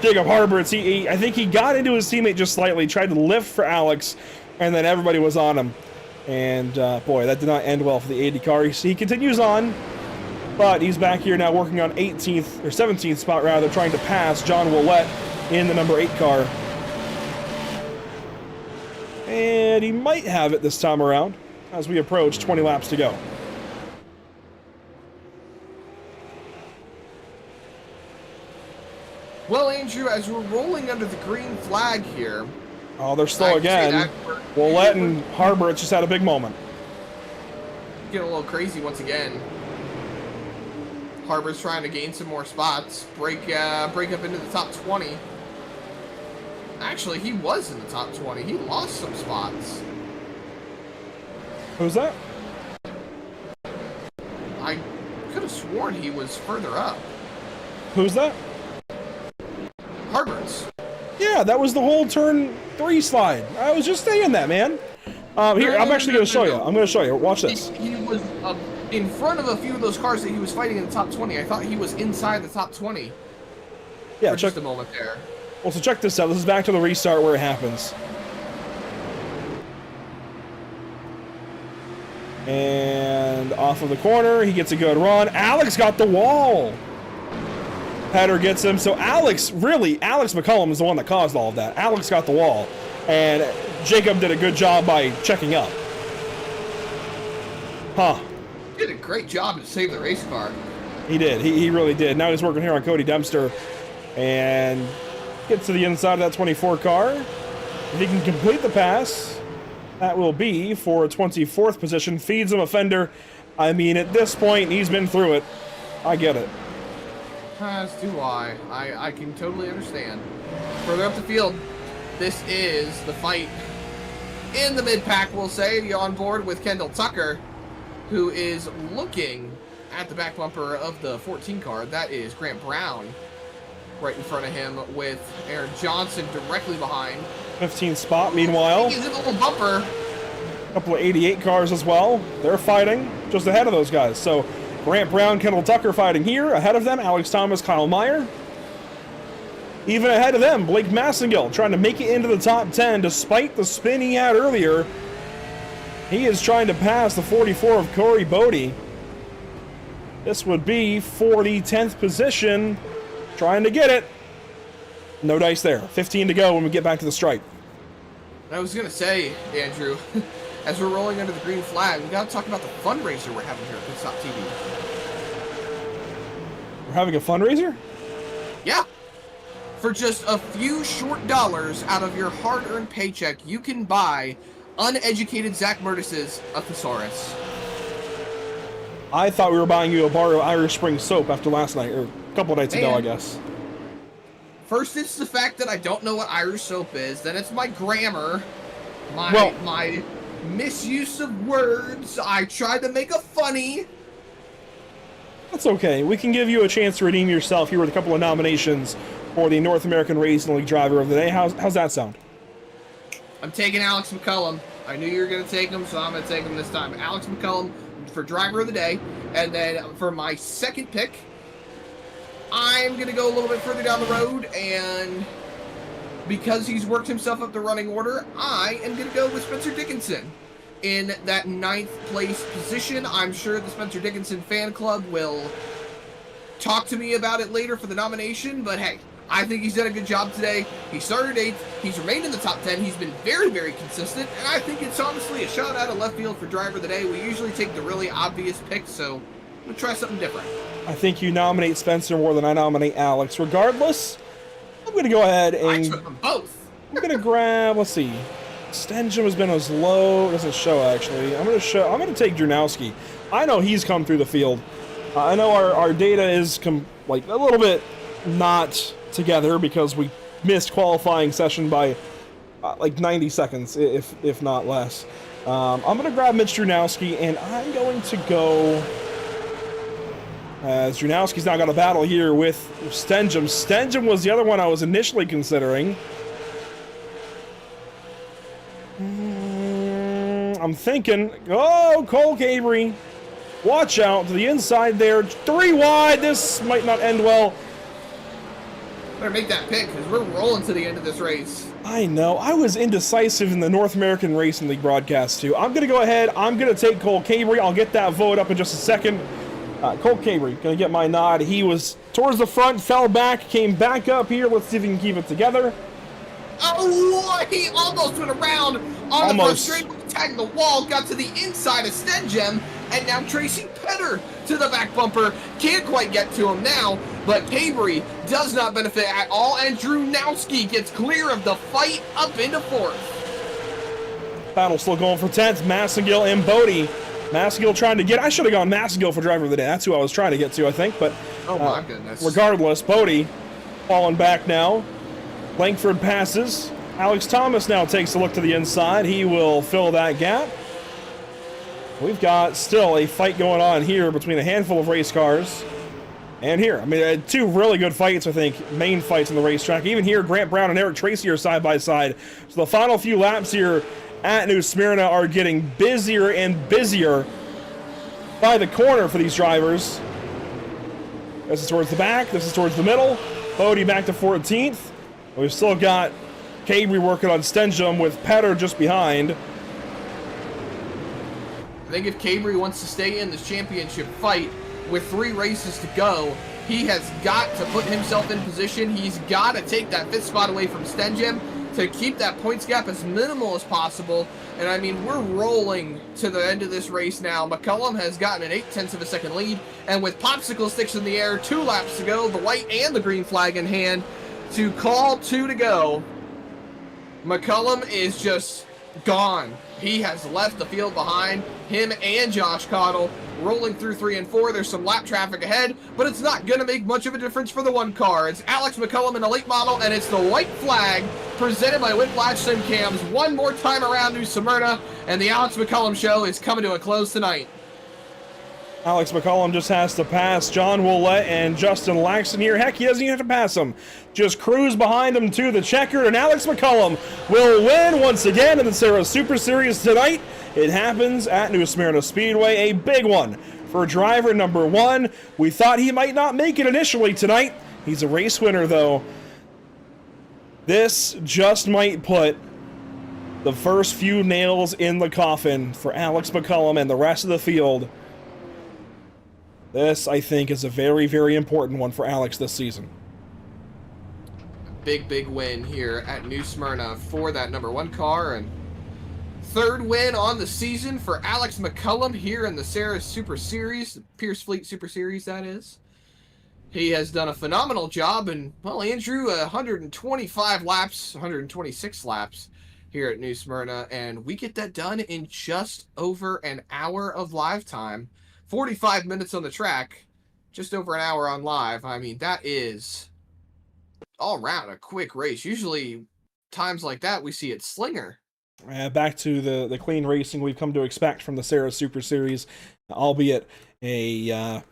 Jacob Harberts. I think he got into his teammate just slightly, tried to lift for Alex, and then everybody was on him. And boy, that did not end well for the 80 car. He continues on, but he's back here now working on 18th or 17th spot rather, trying to pass John Willett in the number 8 car. And he might have it this time around as we approach 20 laps to go. Well, Andrew, as we're rolling under the green flag here. Oh, they're slow again. Willett and Harbert just had a big moment. Getting a little crazy once again. Harbert's trying to gain some more spots. Break up into the top 20. Actually, he was in the top 20. He lost some spots. Who's that? I could have sworn he was further up. Who's that? Harbert's. Yeah, that was the whole turn 3 slide. I was just saying that, man. Here, I'm actually going to show you. I'm going to show you. Watch this. He was in front of a few of those cars that he was fighting in the top 20. I thought he was inside the top 20. Yeah, for just a moment there. Well, so check this out. This is back to the restart where it happens. And off of the corner, he gets a good run. Alex got the wall. Header gets him. So Alex McCullum is the one that caused all of that. Alex got the wall. And Jacob did a good job by checking up. Huh. Did a great job to save the race car. He did. He really did. Now he's working here on Cody Dempster. And gets to the inside of that 24 car. If he can complete the pass, that will be for 24th position. Feeds him a fender. I mean, at this point, he's been through it. I get it. As do I. I can totally understand. Further up the field, this is the fight in the mid-pack, we'll say. On board with Kendall Tucker, who is looking at the back bumper of the 14 car. That is Grant Brown right in front of him, with Aaron Johnson directly behind. 15th spot, meanwhile. He's in a little bumper. A couple of 88 cars as well. They're fighting just ahead of those guys. So Grant Brown, Kendall Tucker fighting here. Ahead of them, Alex Thomas, Kyle Meyer. Even ahead of them, Blake Massengill trying to make it into the top 10 despite the spin he had earlier. He is trying to pass the 44 of Corey Bodie. This would be for the 10th position. Trying to get it. No dice there. 15 to go when we get back to the stripe. I was going to say, Andrew, as we're rolling under the green flag, we got to talk about the fundraiser we're having here at Pitstop TV. We're having a fundraiser? Yeah. For just a few short dollars out of your hard-earned paycheck, you can buy uneducated Zach Murtis's A Thesaurus. I thought we were buying you a bar of Irish Spring soap after last night, or a couple of nights ago, I guess. First, it's the fact that I don't know what Irish soap is. Then it's my grammar, my misuse of words. I tried to make a funny. That's okay. We can give you a chance to redeem yourself here with a couple of nominations for the North American Racing League Driver of the Day. How's that sound? I'm taking Alex McCullum. I knew you were going to take him, so I'm going to take him this time. Alex McCullum for Driver of the Day. And then for my second pick, I'm going to go a little bit further down the road, and because he's worked himself up the running order, I am going to go with Spencer Dickinson in that 9th place position. I'm sure the Spencer Dickinson fan club will talk to me about it later for the nomination, but hey, I think he's done a good job today. He started 8th. He's remained in the top 10. He's been very, very consistent, and I think it's honestly a shot out of left field for Driver of the Day. We usually take the really obvious picks, so I'm going to try something different. I think you nominate Spencer more than I nominate Alex. Regardless, I'm going to go ahead and... I took them both. I'm going to grab, let's see. Stenjum has been as low. It doesn't show, actually. I'm going to take Drunowski. I know he's come through the field. I know our data is like a little bit not together because we missed qualifying session by like 90 seconds, if not less. I'm going to grab Mitch Drunowski, and I'm going to go... as Drunowski's now got a battle here with Stenjum. Stenjum was the other one I was initially considering. I'm thinking, oh, Cole Cabry. Watch out to the inside there. 3 wide. This might not end well. Better make that pick, because we're rolling to the end of this race. I know. I was indecisive in the North American Racing League broadcast, too. I'm going to go ahead. I'm going to take Cole Cabry. I'll get that vote up in just a second. Cole Cabry going to get my nod. He was towards the front, fell back, came back up here. Let's see if we can keep it together. Oh, he almost went around on the front straight, tagged the wall, got to the inside of Stenjum, and now Tracy Petter to the back bumper. Can't quite get to him now, but Cabry does not benefit at all, and Drunowski gets clear of the fight up into 4th. Battle still going for 10th. Massengill and Bodie. Massengill trying to get... I should have gone Massengill for Driver of the Day. That's who I was trying to get to, I think, but... oh my goodness. Regardless, Bodie falling back now. Langford passes. Alex Thomas now takes a look to the inside. He will fill that gap. We've got still a fight going on here between a handful of race cars. And here, I mean, 2 really good fights, I think, main fights on the racetrack. Even here, Grant Brown and Eric Tracy are side by side. So the final few laps here at New Smyrna are getting busier and busier by the corner for these drivers. This is towards the back. This is towards the middle. Bodie back to 14th. We've still got Cabry working on Stenjum with Petter just behind. I think if Cabry wants to stay in this championship fight with 3 races to go, he has got to put himself in position. He's got to take that 5th spot away from Stenjum to keep that points gap as minimal as possible. And I mean, we're rolling to the end of this race now. McCullum has gotten an 0.8 of a second lead, and with popsicle sticks in the air, 2 laps to go, the white and the green flag in hand to call 2 to go. McCullum is just gone. He has left the field behind, him and Josh Cottle rolling through 3 and 4. There's some lap traffic ahead, but it's not going to make much of a difference for the 1 car. It's Alex McCullum in a late model, and it's the white flag presented by Whiplash Sim Cams one more time around New Smyrna, and the Alex McCullum show is coming to a close tonight. Alex McCullum just has to pass John Willett and Justin Laxton here. Heck, he doesn't even have to pass him. Just cruise behind him to the checkered, and Alex McCullum will win once again in the SARA Super Series tonight. It happens at New Smyrna Speedway, a big one for driver number 1. We thought he might not make it initially tonight. He's a race winner, though. This just might put the first few nails in the coffin for Alex McCullum and the rest of the field. This, I think, is a very, very important one for Alex this season. Big win here at New Smyrna for that number 1 car, and 3rd win on the season for Alex McCullum here in the SARA Super Series, Pierce Fleet Super Series, that is. He has done a phenomenal job, and, well, Andrew, 125 laps, 126 laps here at New Smyrna, and we get that done in just over an hour of live time. 45 minutes on the track, just over an hour on live. I mean, that is all around a quick race. Usually times like that we see at Slinger. Back to the clean racing we've come to expect from the SARA Super Series, albeit a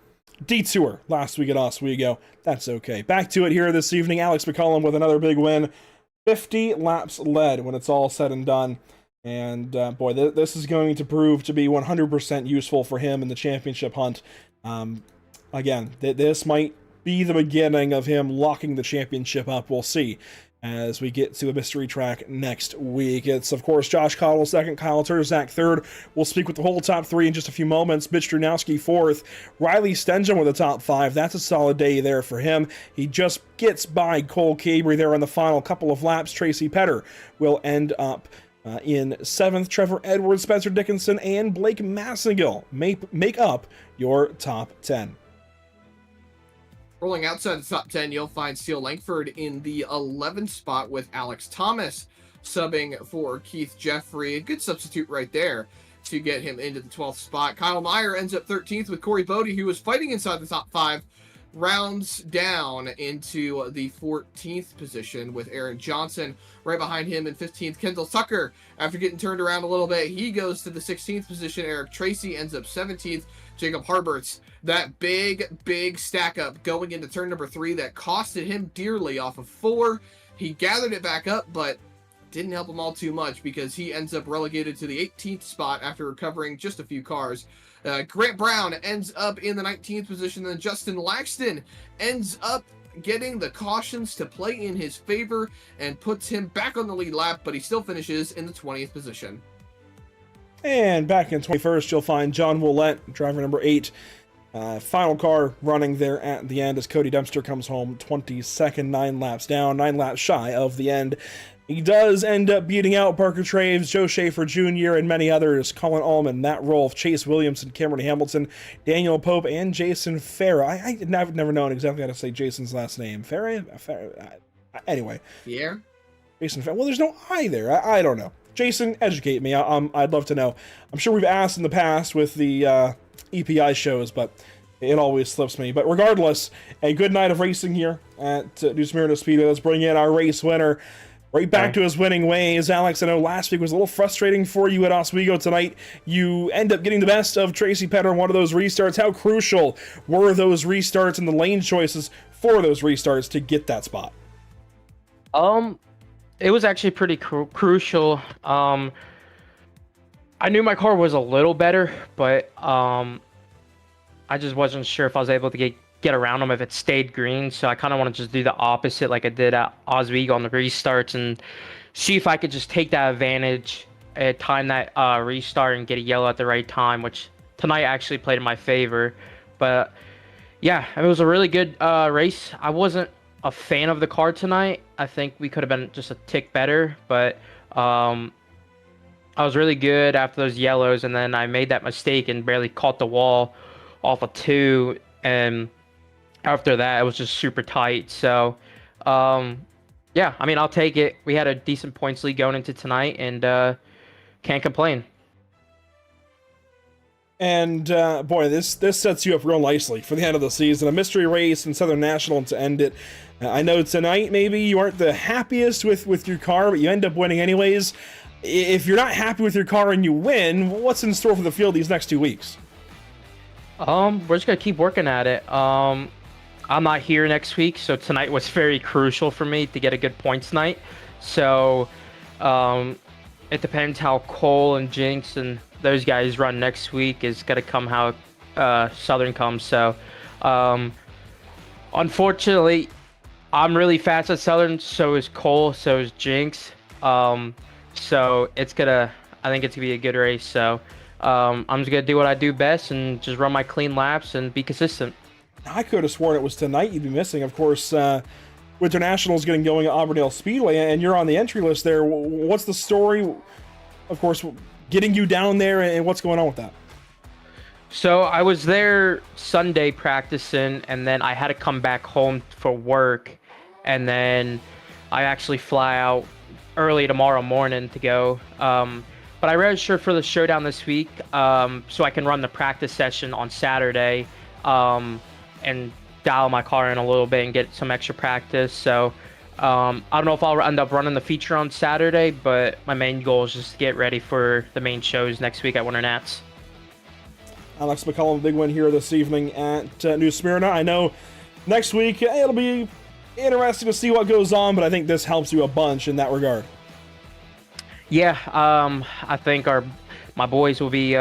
detour last week at Oswego. That's okay. Back to it here this evening. Alex McCullum with another big win. 50 laps led when it's all said and done. And boy, this is going to prove to be 100% useful for him in the championship hunt. Again, this might be the beginning of him locking the championship up. We'll see as we get to a mystery track next week. It's, of course, Josh Cottle 2nd, Kyle Turzak 3rd. We'll speak with the whole top 3 in just a few moments. Mitch Drunowski 4th. Riley Stenjum with the top 5. That's a solid day there for him. He just gets by Cole Cabry there on the final couple of laps. Tracy Petter will end up in 7th. Trevor Edwards, Spencer Dickinson, and Blake Massengill make up your top 10. Rolling outside the top 10, you'll find Steele Langford in the 11th spot with Alex Thomas subbing for Keith Jeffrey. A good substitute right there to get him into the 12th spot. Kyle Meyer ends up 13th with Corey Bodie, who was fighting inside the top 5. Rounds down into the 14th position with Aaron Johnson right behind him in 15th. Kendall Tucker, after getting turned around a little bit, he goes to the 16th position. Eric Tracy ends up 17th. Jacob Harberts, that big stack up going into turn number 3 that costed him dearly off of 4. He gathered it back up, but didn't help him all too much because he ends up relegated to the 18th spot after recovering just a few cars. Grant Brown ends up in the 19th position, and Justin Laxton ends up getting the cautions to play in his favor and puts him back on the lead lap, but he still finishes in the 20th position. And back in 21st, you'll find John Willett, driver number 8. Final car running there at the end as Cody Dempster comes home 22nd, 9 laps down, 9 laps shy of the end. He does end up beating out Parker Traves, Joe Schaefer Jr., and many others. Colin Ullman, Matt Rolfe, Chase Williamson, Cameron Hamilton, Daniel Pope, and Jason Farah. I've never known exactly how to say Jason's last name. Farah? Anyway. Yeah. Jason Farah. Well, there's no I there. I don't know. Jason, educate me. I'd love to know. I'm sure we've asked in the past with the EPI shows, but it always slips me. But regardless, a good night of racing here at New Smyrna Speedway. Let's bring in our race winner. Right back to his winning ways. Alex, I know last week was a little frustrating for you at Oswego tonight. You end up getting the best of Tracy Petter in one of those restarts. How crucial were those restarts and the lane choices for those restarts to get that spot? It was actually pretty crucial. I knew my car was a little better, but I just wasn't sure if I was able to get around them if it stayed green. So I kind of want to just do the opposite like I did at Oswego on the restarts and see if I could just take that advantage and time that restart and get a yellow at the right time, which tonight actually played in my favor. But yeah, it was a really good race. I wasn't a fan of the car tonight. I think we could have been just a tick better, but I was really good after those yellows, and then I made that mistake and barely caught the wall off of 2, and after that, it was just super tight. So, yeah, I mean, I'll take it. We had a decent points lead going into tonight, and can't complain. And boy, this sets you up real nicely for the end of the season. A mystery race in Southern National to end it. I know tonight maybe you aren't the happiest with your car, but you end up winning anyways. If you're not happy with your car and you win, what's in store for the field these next 2 weeks? We're just gonna keep working at it. I'm not here next week, so tonight was very crucial for me to get a good points night. So, it depends how Cole and Jinx and those guys run next week is gonna come how Southern comes. So, unfortunately, I'm really fast at Southern. So is Cole. So is Jinx. So I think it's gonna be a good race. So, I'm just gonna do what I do best and just run my clean laps and be consistent. I could have sworn it was tonight you'd be missing. Of course, Winter Nationals getting going at Auburndale Speedway, and you're on the entry list there. What's the story? Of course, getting you down there, and what's going on with that? So I was there Sunday practicing, and then I had to come back home for work, and then I actually fly out early tomorrow morning to go. But I registered for the showdown this week, so I can run the practice session on Saturday, and dial my car in a little bit and get some extra practice. So I don't know if I'll end up running the feature on Saturday, but my main goal is just to get ready for the main shows next week at Winter Nats. Alex McCollum, big win here this evening at New Smyrna. I know next week it'll be interesting to see what goes on, but I think this helps you a bunch in that regard. Yeah, I think my boys will be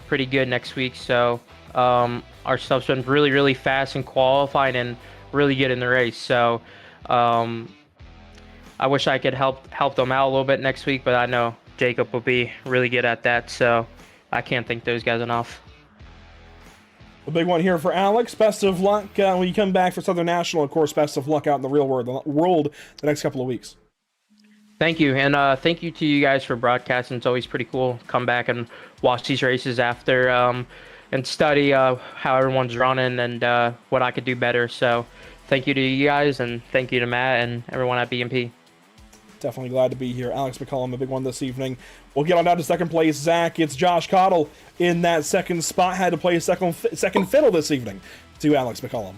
pretty good next week. So our stuff's been really, really fast in qualifying and really good in the race. So I wish I could help them out a little bit next week, but I know Jacob will be really good at that. So I can't thank those guys enough. A big one here for Alex. Best of luck when you come back for Southern National. Of course, best of luck out in the real world the next couple of weeks. Thank you, and thank you to you guys for broadcasting. It's always pretty cool to come back and watch these races after and study how everyone's running and what I could do better. So thank you to you guys, and thank you to Matt and everyone at BMP. Definitely glad to be here. Alex McCollum, a big one this evening. We'll get on down to second place. Zach, it's Josh Cottle in that second spot. Had to play second fiddle this evening to Alex McCollum.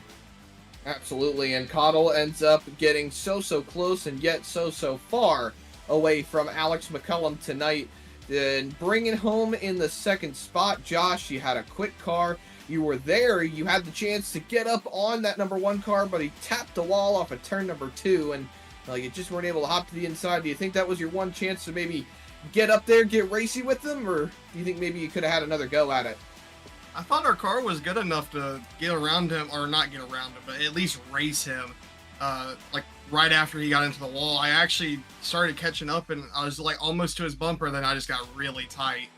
Absolutely, and Cottle ends up getting so close and yet so far away from Alex McCollum tonight. And bringing home in the second spot, Josh, you had a quick car. You were there. You had the chance to get up on that number 1 car, but he tapped the wall off of turn number 2, and you just weren't able to hop to the inside. Do you think that was your one chance to maybe get up there, get racy with them, or do you think maybe you could have had another go at it? I thought our car was good enough to get around him, or not get around him, but at least race him. Like right after he got into the wall, I actually started catching up, and I was like almost to his bumper. Then I just got really tight,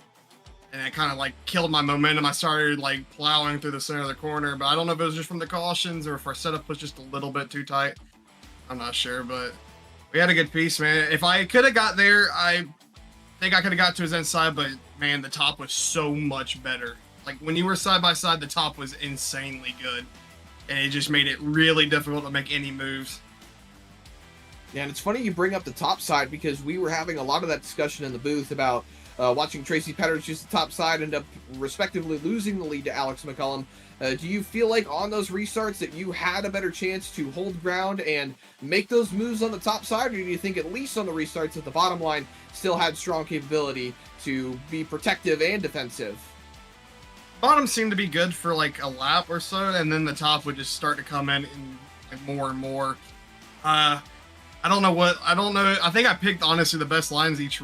and it kind of like killed my momentum. I started like plowing through the center of the corner, but I don't know if it was just from the cautions or if our setup was just a little bit too tight. I'm not sure, but we had a good piece, man. If I could have got there, I think I could have got to his inside, but man, the top was so much better. Like when you were side by side, the top was insanely good, and it just made it really difficult to make any moves. Yeah, and it's funny you bring up the top side, because we were having a lot of that discussion in the booth about watching Tracy Petters use the top side, end up respectively losing the lead to Alex McCollum. Do you feel like on those restarts that you had a better chance to hold ground and make those moves on the top side, or do you think at least on the restarts at the bottom line still had strong capability to be protective and defensive? Bottom seemed to be good for like a lap or so, and then the top would just start to come in like more and more. I don't know. I think I picked honestly the best lines each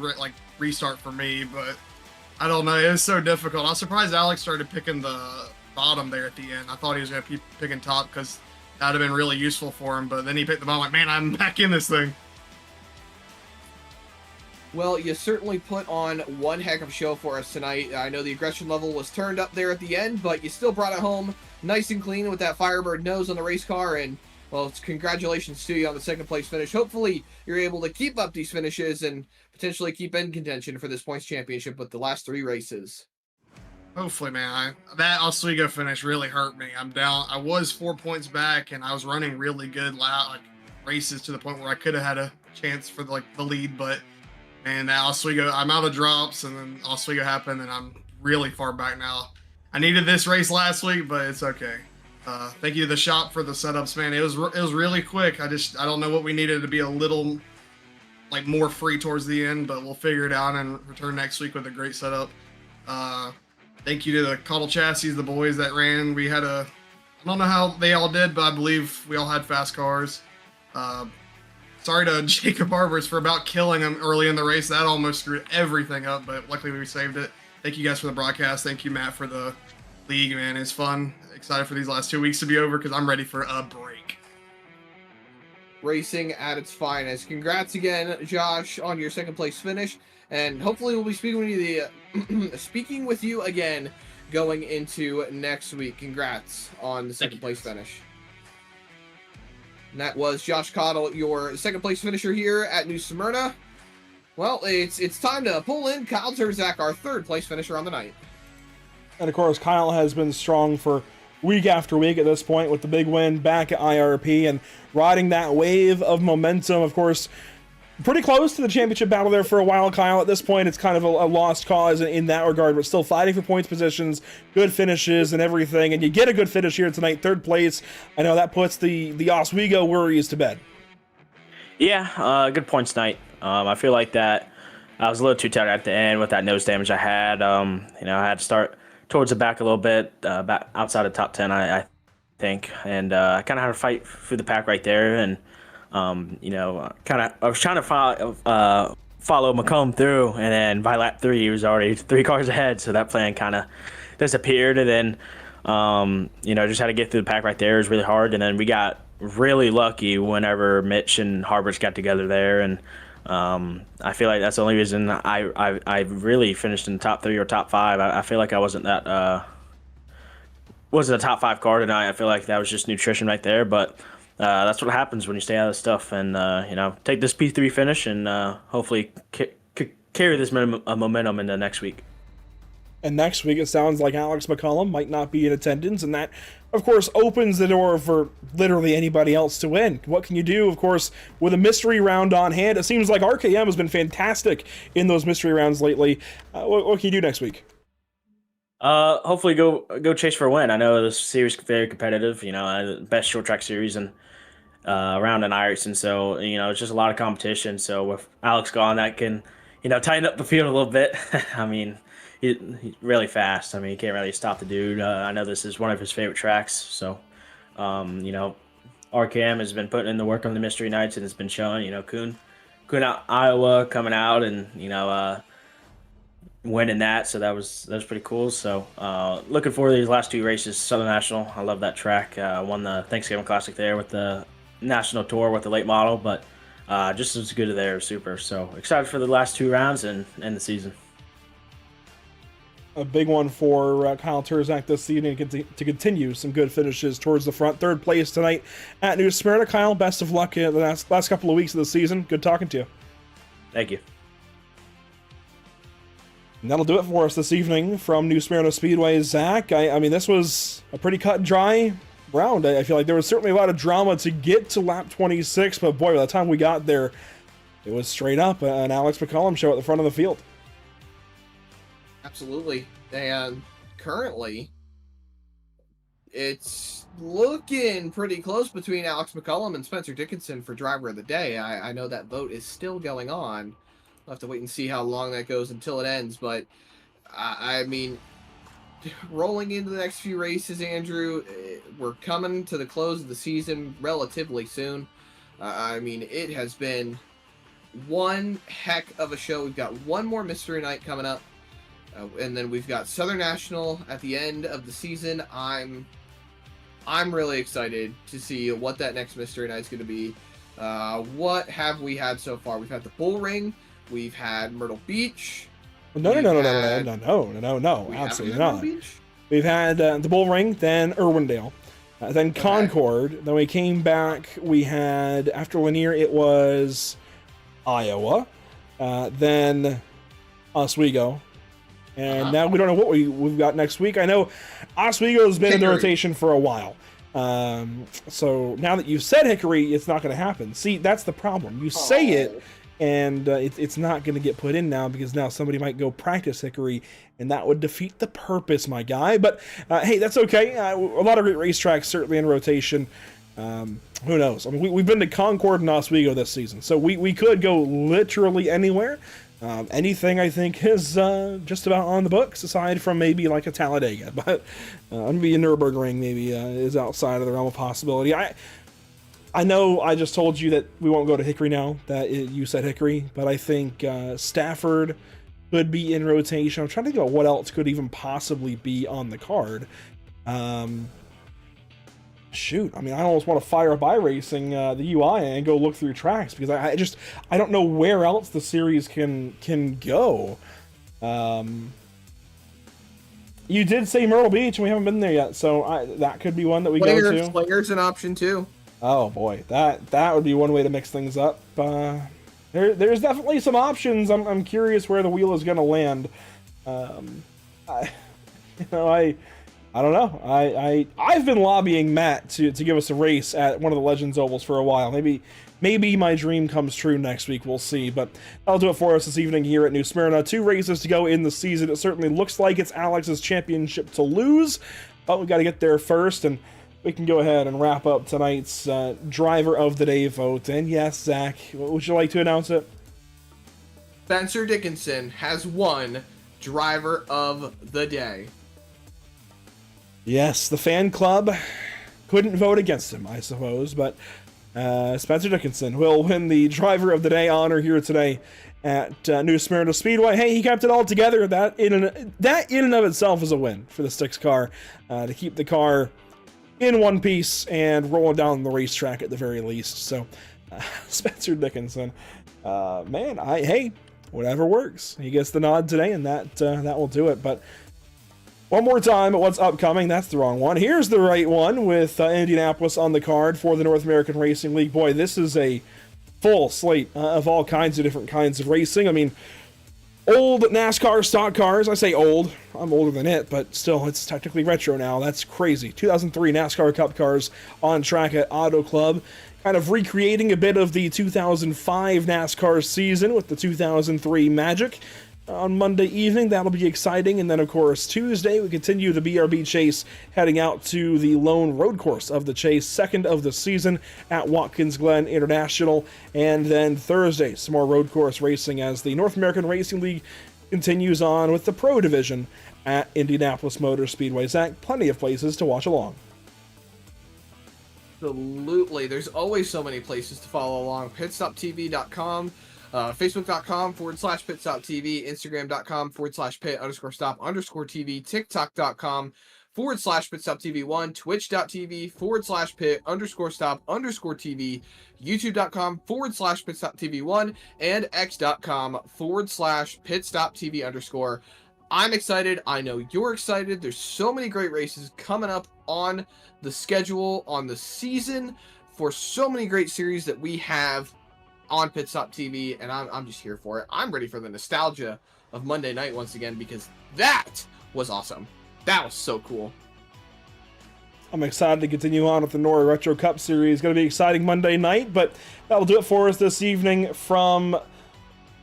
restart for me, but I don't know. It was so difficult. I was surprised Alex started picking the bottom there at the end. I thought he was going to be picking top because that would have been really useful for him. But then he picked the bottom. Like, man, I'm back in this thing. Well, you certainly put on one heck of a show for us tonight. I know the aggression level was turned up there at the end, but you still brought it home nice and clean with that Firebird nose on the race car. And, well, it's congratulations to you on the second place finish. Hopefully, you're able to keep up these finishes and potentially keep in contention for this points championship with the last 3 races. Hopefully, man. That Oswego finish really hurt me. I'm down. I was 4 points back, and I was running really good races to the point where I could have had a chance for the lead, but man, that Oswego, I'm out of drops, and then Oswego happened, and I'm really far back now. I needed this race last week, but it's okay. Thank you to the shop for the setups, man. It was really quick. I don't know what we needed to be a little more free towards the end, but we'll figure it out and return next week with a great setup. Thank you to the Caudle Chassis, the boys that ran. We had I don't know how they all did, but I believe we all had fast cars. Sorry to Jacob Harbers for about killing him early in the race. That almost screwed everything up, but luckily we saved it. Thank you guys for the broadcast. Thank you, Matt, for the league, man. It's fun. Excited for these last 2 weeks to be over because I'm ready for a break. Racing at its finest. Congrats again, Josh, on your second place finish, and hopefully we'll be speaking with you again going into next week. Congrats on the second place finish. And that was Josh Caudle, your second place finisher here at New Smyrna. Well, it's time to pull in Kyle Terzak, our third place finisher on the night. And of course, Kyle has been strong for week after week at this point with the big win back at IRP and riding that wave of momentum. Of course, pretty close to the championship battle there for a while, Kyle. At this point, it's kind of a lost cause in that regard, but still fighting for points positions, good finishes and everything. And you get a good finish here tonight, third place. I know that puts the Oswego worries to bed. Yeah, good points tonight. I feel like that I was a little too tired at the end with that nose damage I had. I had to start towards the back a little bit, back outside of top 10, I think. And I kind of had to fight through the pack right there. And I was trying to follow McComb through, and then by lap 3, he was already 3 cars ahead, so that plan kind of disappeared. And then, just had to get through the pack right there. It was really hard, and then we got really lucky whenever Mitch and Harbers got together there, and I feel like that's the only reason I really finished in the top 3 or top 5. I feel like I wasn't a top 5 car tonight. I feel like that was just nutrition right there, but that's what happens when you stay out of stuff and, take this P3 finish and hopefully carry this momentum into next week. And next week, it sounds like Alex McCollum might not be in attendance, and that, of course, opens the door for literally anybody else to win. What can you do, of course, with a mystery round on hand? It seems like RKM has been fantastic in those mystery rounds lately. What can you do next week? Hopefully go chase for a win. I know this series is very competitive, best short track series and around in Ireton, so it's just a lot of competition. So with Alex gone, that can tighten up the field a little bit. I mean, he's really fast. I mean, you can't really stop the dude. I know this is one of his favorite tracks, so RKM has been putting in the work on the mystery nights, and it's been showing. Kuhn out Iowa coming out and winning that, so that was pretty cool. So looking forward to these last 2 races. Southern National, I love that track. Won the Thanksgiving Classic there with the National Tour with the late model, but just as good as there, super. So excited for the last 2 rounds and the season. A big one for Kyle Terzak this season to continue some good finishes towards the front. Third place tonight at New Smyrna. Kyle, best of luck in the last couple of weeks of the season. Good talking to you. Thank you. And that'll do it for us this evening from New Smyrna Speedway. Zach, I mean, this was a pretty cut and dry round. I feel like there was certainly a lot of drama to get to lap 26, but boy, by the time we got there, it was straight up an Alex McCollum show at the front of the field. Absolutely. And currently, it's looking pretty close between Alex McCollum and Spencer Dickinson for driver of the day. I know that vote is still going on. We'll have to wait and see how long that goes until it ends. But, I mean, rolling into the next few races, Andrew, we're coming to the close of the season relatively soon. I mean, it has been one heck of a show. We've got one more mystery night coming up. And then we've got Southern National at the end of the season. I'm really excited to see what that next Mystery Night's going to be. What have we had so far? We've had the Bull Ring. We've had Myrtle Beach. No, absolutely not. We've had the Bull Ring, then Irwindale, then Concord. Then we came back. We had, after Lanier, it was Iowa, then Oswego, and now we don't know what we've got next week. I know Oswego's been in the rotation for a while. So now that you've said Hickory, it's not going to happen. See, that's the problem. You say it, and it's not going to get put in now because now somebody might go practice Hickory, and that would defeat the purpose, my guy. But hey, that's okay. A lot of great racetracks certainly in rotation. Who knows? I mean, we've been to Concord and Oswego this season, so we could go literally anywhere. Anything I think is just about on the books, aside from maybe like a Talladega. But maybe a Nürburgring maybe is outside of the realm of possibility. I know I just told you that we won't go to Hickory now, that you said Hickory, but I think Stafford could be in rotation. I'm trying to think about what else could even possibly be on the card. Shoot, I mean, I almost want to fire up iRacing, the UI, and go look through tracks, because I don't know where else the series can go. You did say Myrtle Beach, and we haven't been there yet, so that could be one that we go to. Swinger's an option too. Oh boy, that would be one way to mix things up. There's definitely some options. I'm curious where the wheel is going to land. I don't know. I've been lobbying Matt to give us a race at one of the Legends Ovals for a while. Maybe my dream comes true next week. We'll see. But that'll do it for us this evening here at New Smyrna. 2 races to go in the season. It certainly looks like it's Alex's championship to lose, but we got to get there first, and we can go ahead and wrap up tonight's Driver of the Day vote. And yes, Zach, would you like to announce it? Spencer Dickinson has won Driver of the Day. Yes, the fan club couldn't vote against him, I suppose, but Spencer Dickinson will win the Driver of the Day honor here today at New Smyrna Speedway. Hey, he kept it all together. That in and of itself is a win for the Sticks car, to keep the car in one piece and rolling down the racetrack at the very least. So, Spencer Dickinson, man, hey, whatever works. He gets the nod today, and that will do it. But one more time at what's upcoming. That's the wrong one. Here's the right one with Indianapolis on the card for the North American Racing League. Boy, this is a full slate of all kinds of different kinds of racing. I mean, old NASCAR stock cars. I say old. I'm older than it, but still, it's technically retro now. That's crazy. 2003 NASCAR Cup cars on track at Auto Club. Kind of recreating a bit of the 2005 NASCAR season with the 2003 Magic. On Monday evening, that'll be exciting. And then, of course, Tuesday, we continue the BRB Chase, heading out to the lone road course of the Chase, second of the season at Watkins Glen International. And then Thursday, some more road course racing as the North American Racing League continues on with the Pro Division at Indianapolis Motor Speedway. Zach, plenty of places to watch along. Absolutely. There's always so many places to follow along. pitstoptv.com. Facebook.com/pitstoptv, Instagram.com/pit_stop_TV, TikTok.com/pitstoptv1, Twitch.tv/pit_stop_TV, YouTube.com/pitstoptv1, and X.com/pitstoptv_. I'm excited. I know you're excited. There's so many great races coming up on the schedule, on the season, for so many great series that we have on Pit Stop TV, and I'm just here for it. I'm ready for the nostalgia of Monday night once again, because that was awesome. That was so cool. I'm excited to continue on with the Nora Retro Cup Series. Going to be exciting Monday night, but that'll do it for us this evening from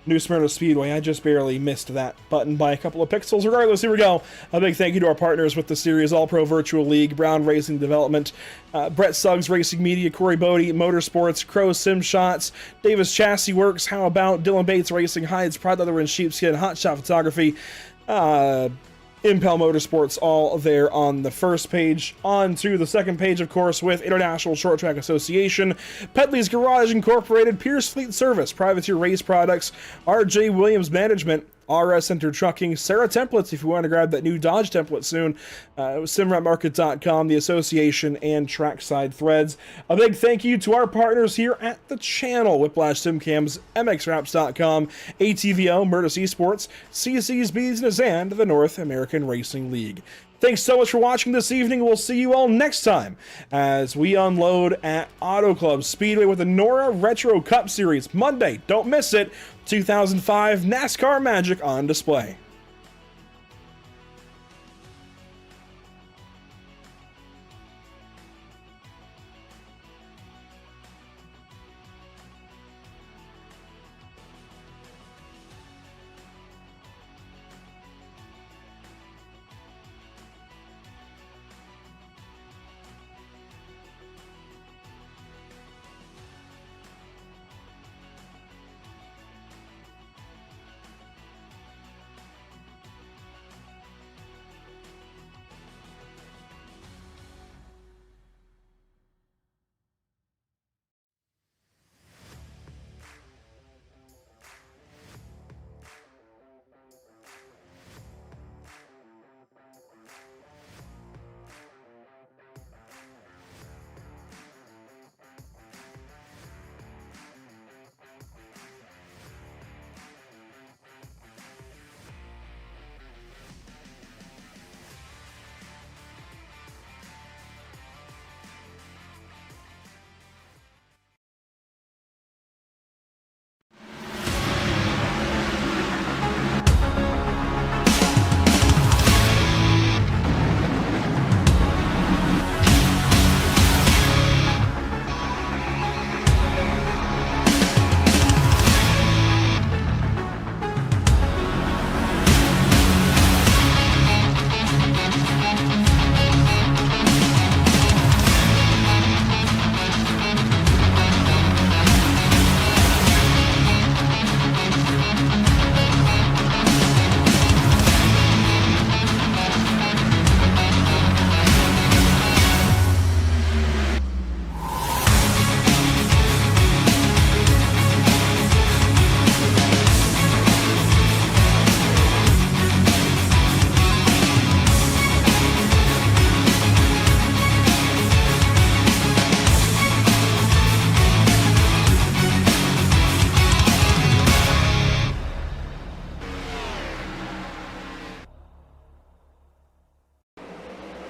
New Smyrna Speedway. I just barely missed that button by a couple of pixels. Regardless, here we go. A big thank you to our partners with the series: All Pro Virtual League, Brown Racing Development, Brett Suggs Racing Media, Corey Bodie Motorsports, Crow Sim Shots, Davis Chassis Works, How About, Dylan Bates Racing, Hides, Pride Leather and Sheepskin, Hot Shot Photography, Impel Motorsports, all there on the first page. On to the second page, of course, with International Short Track Association, Pedley's Garage Incorporated, Pierce Fleet Service, Privateer Race Products, RJ Williams Management, RS Center Trucking, SARA Templates if you want to grab that new Dodge template soon, simratmarket.com, the association, and Trackside Threads. A big thank you to our partners here at the channel, Whiplash Simcams, MXWraps.com, ATVO, Murtis Esports, CC's Business, and the North American Racing League. Thanks so much for watching this evening. We'll see you all next time as we unload at Auto Club Speedway with the Nora Retro Cup Series. Monday, don't miss it. 2005 NASCAR Magic on display.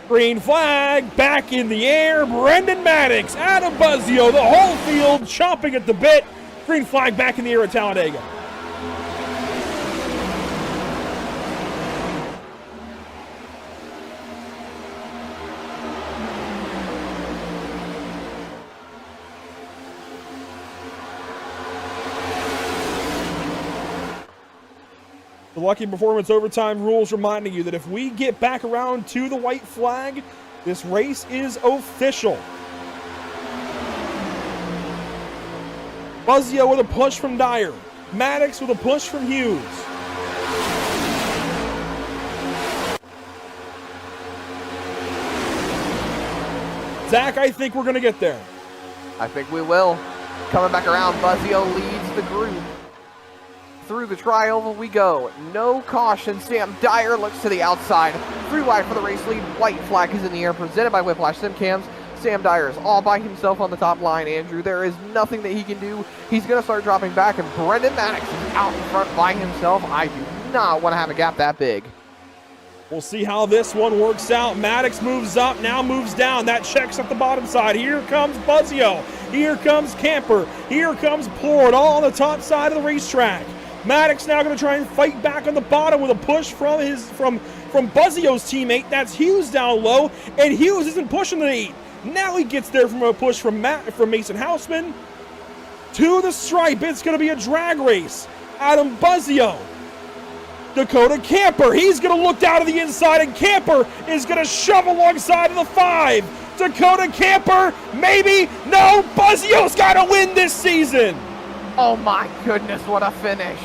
Green flag back in the air. Brendan Maddox, Adam Buzzio, the whole field chomping at the bit. Green flag back in the air at Talladega. The Lucky Performance Overtime rules reminding you that if we get back around to the white flag, this race is official. Buzzio with a push from Dyer. Maddox with a push from Hughes. Zach, I think we're going to get there. I think we will. Coming back around, Buzzio leads the group. Through the trioval we go. No caution. Sam Dyer looks to the outside. 3 wide for the race lead. White flag is in the air, presented by Whiplash Simcams. Sam Dyer is all by himself on the top line, Andrew. There is nothing that he can do. He's going to start dropping back, and Brendan Maddox is out in front by himself. I do not want to have a gap that big. We'll see how this one works out. Maddox moves up, now moves down. That checks up the bottom side. Here comes Buzzio. Here comes Camper. Here comes Plord, all on the top side of the racetrack. Maddox now going to try and fight back on the bottom with a push from Buzzio's teammate. That's Hughes down low, and Hughes isn't pushing the lead. Now he gets there from a push from Mason Houseman to the stripe. It's going to be a drag race. Adam Buzzio, Dakota Camper. He's going to look down to the inside, and Camper is going to shove alongside of the 5. Dakota Camper, maybe, no, Buzzio's got to win this season. Oh my goodness, what a finish.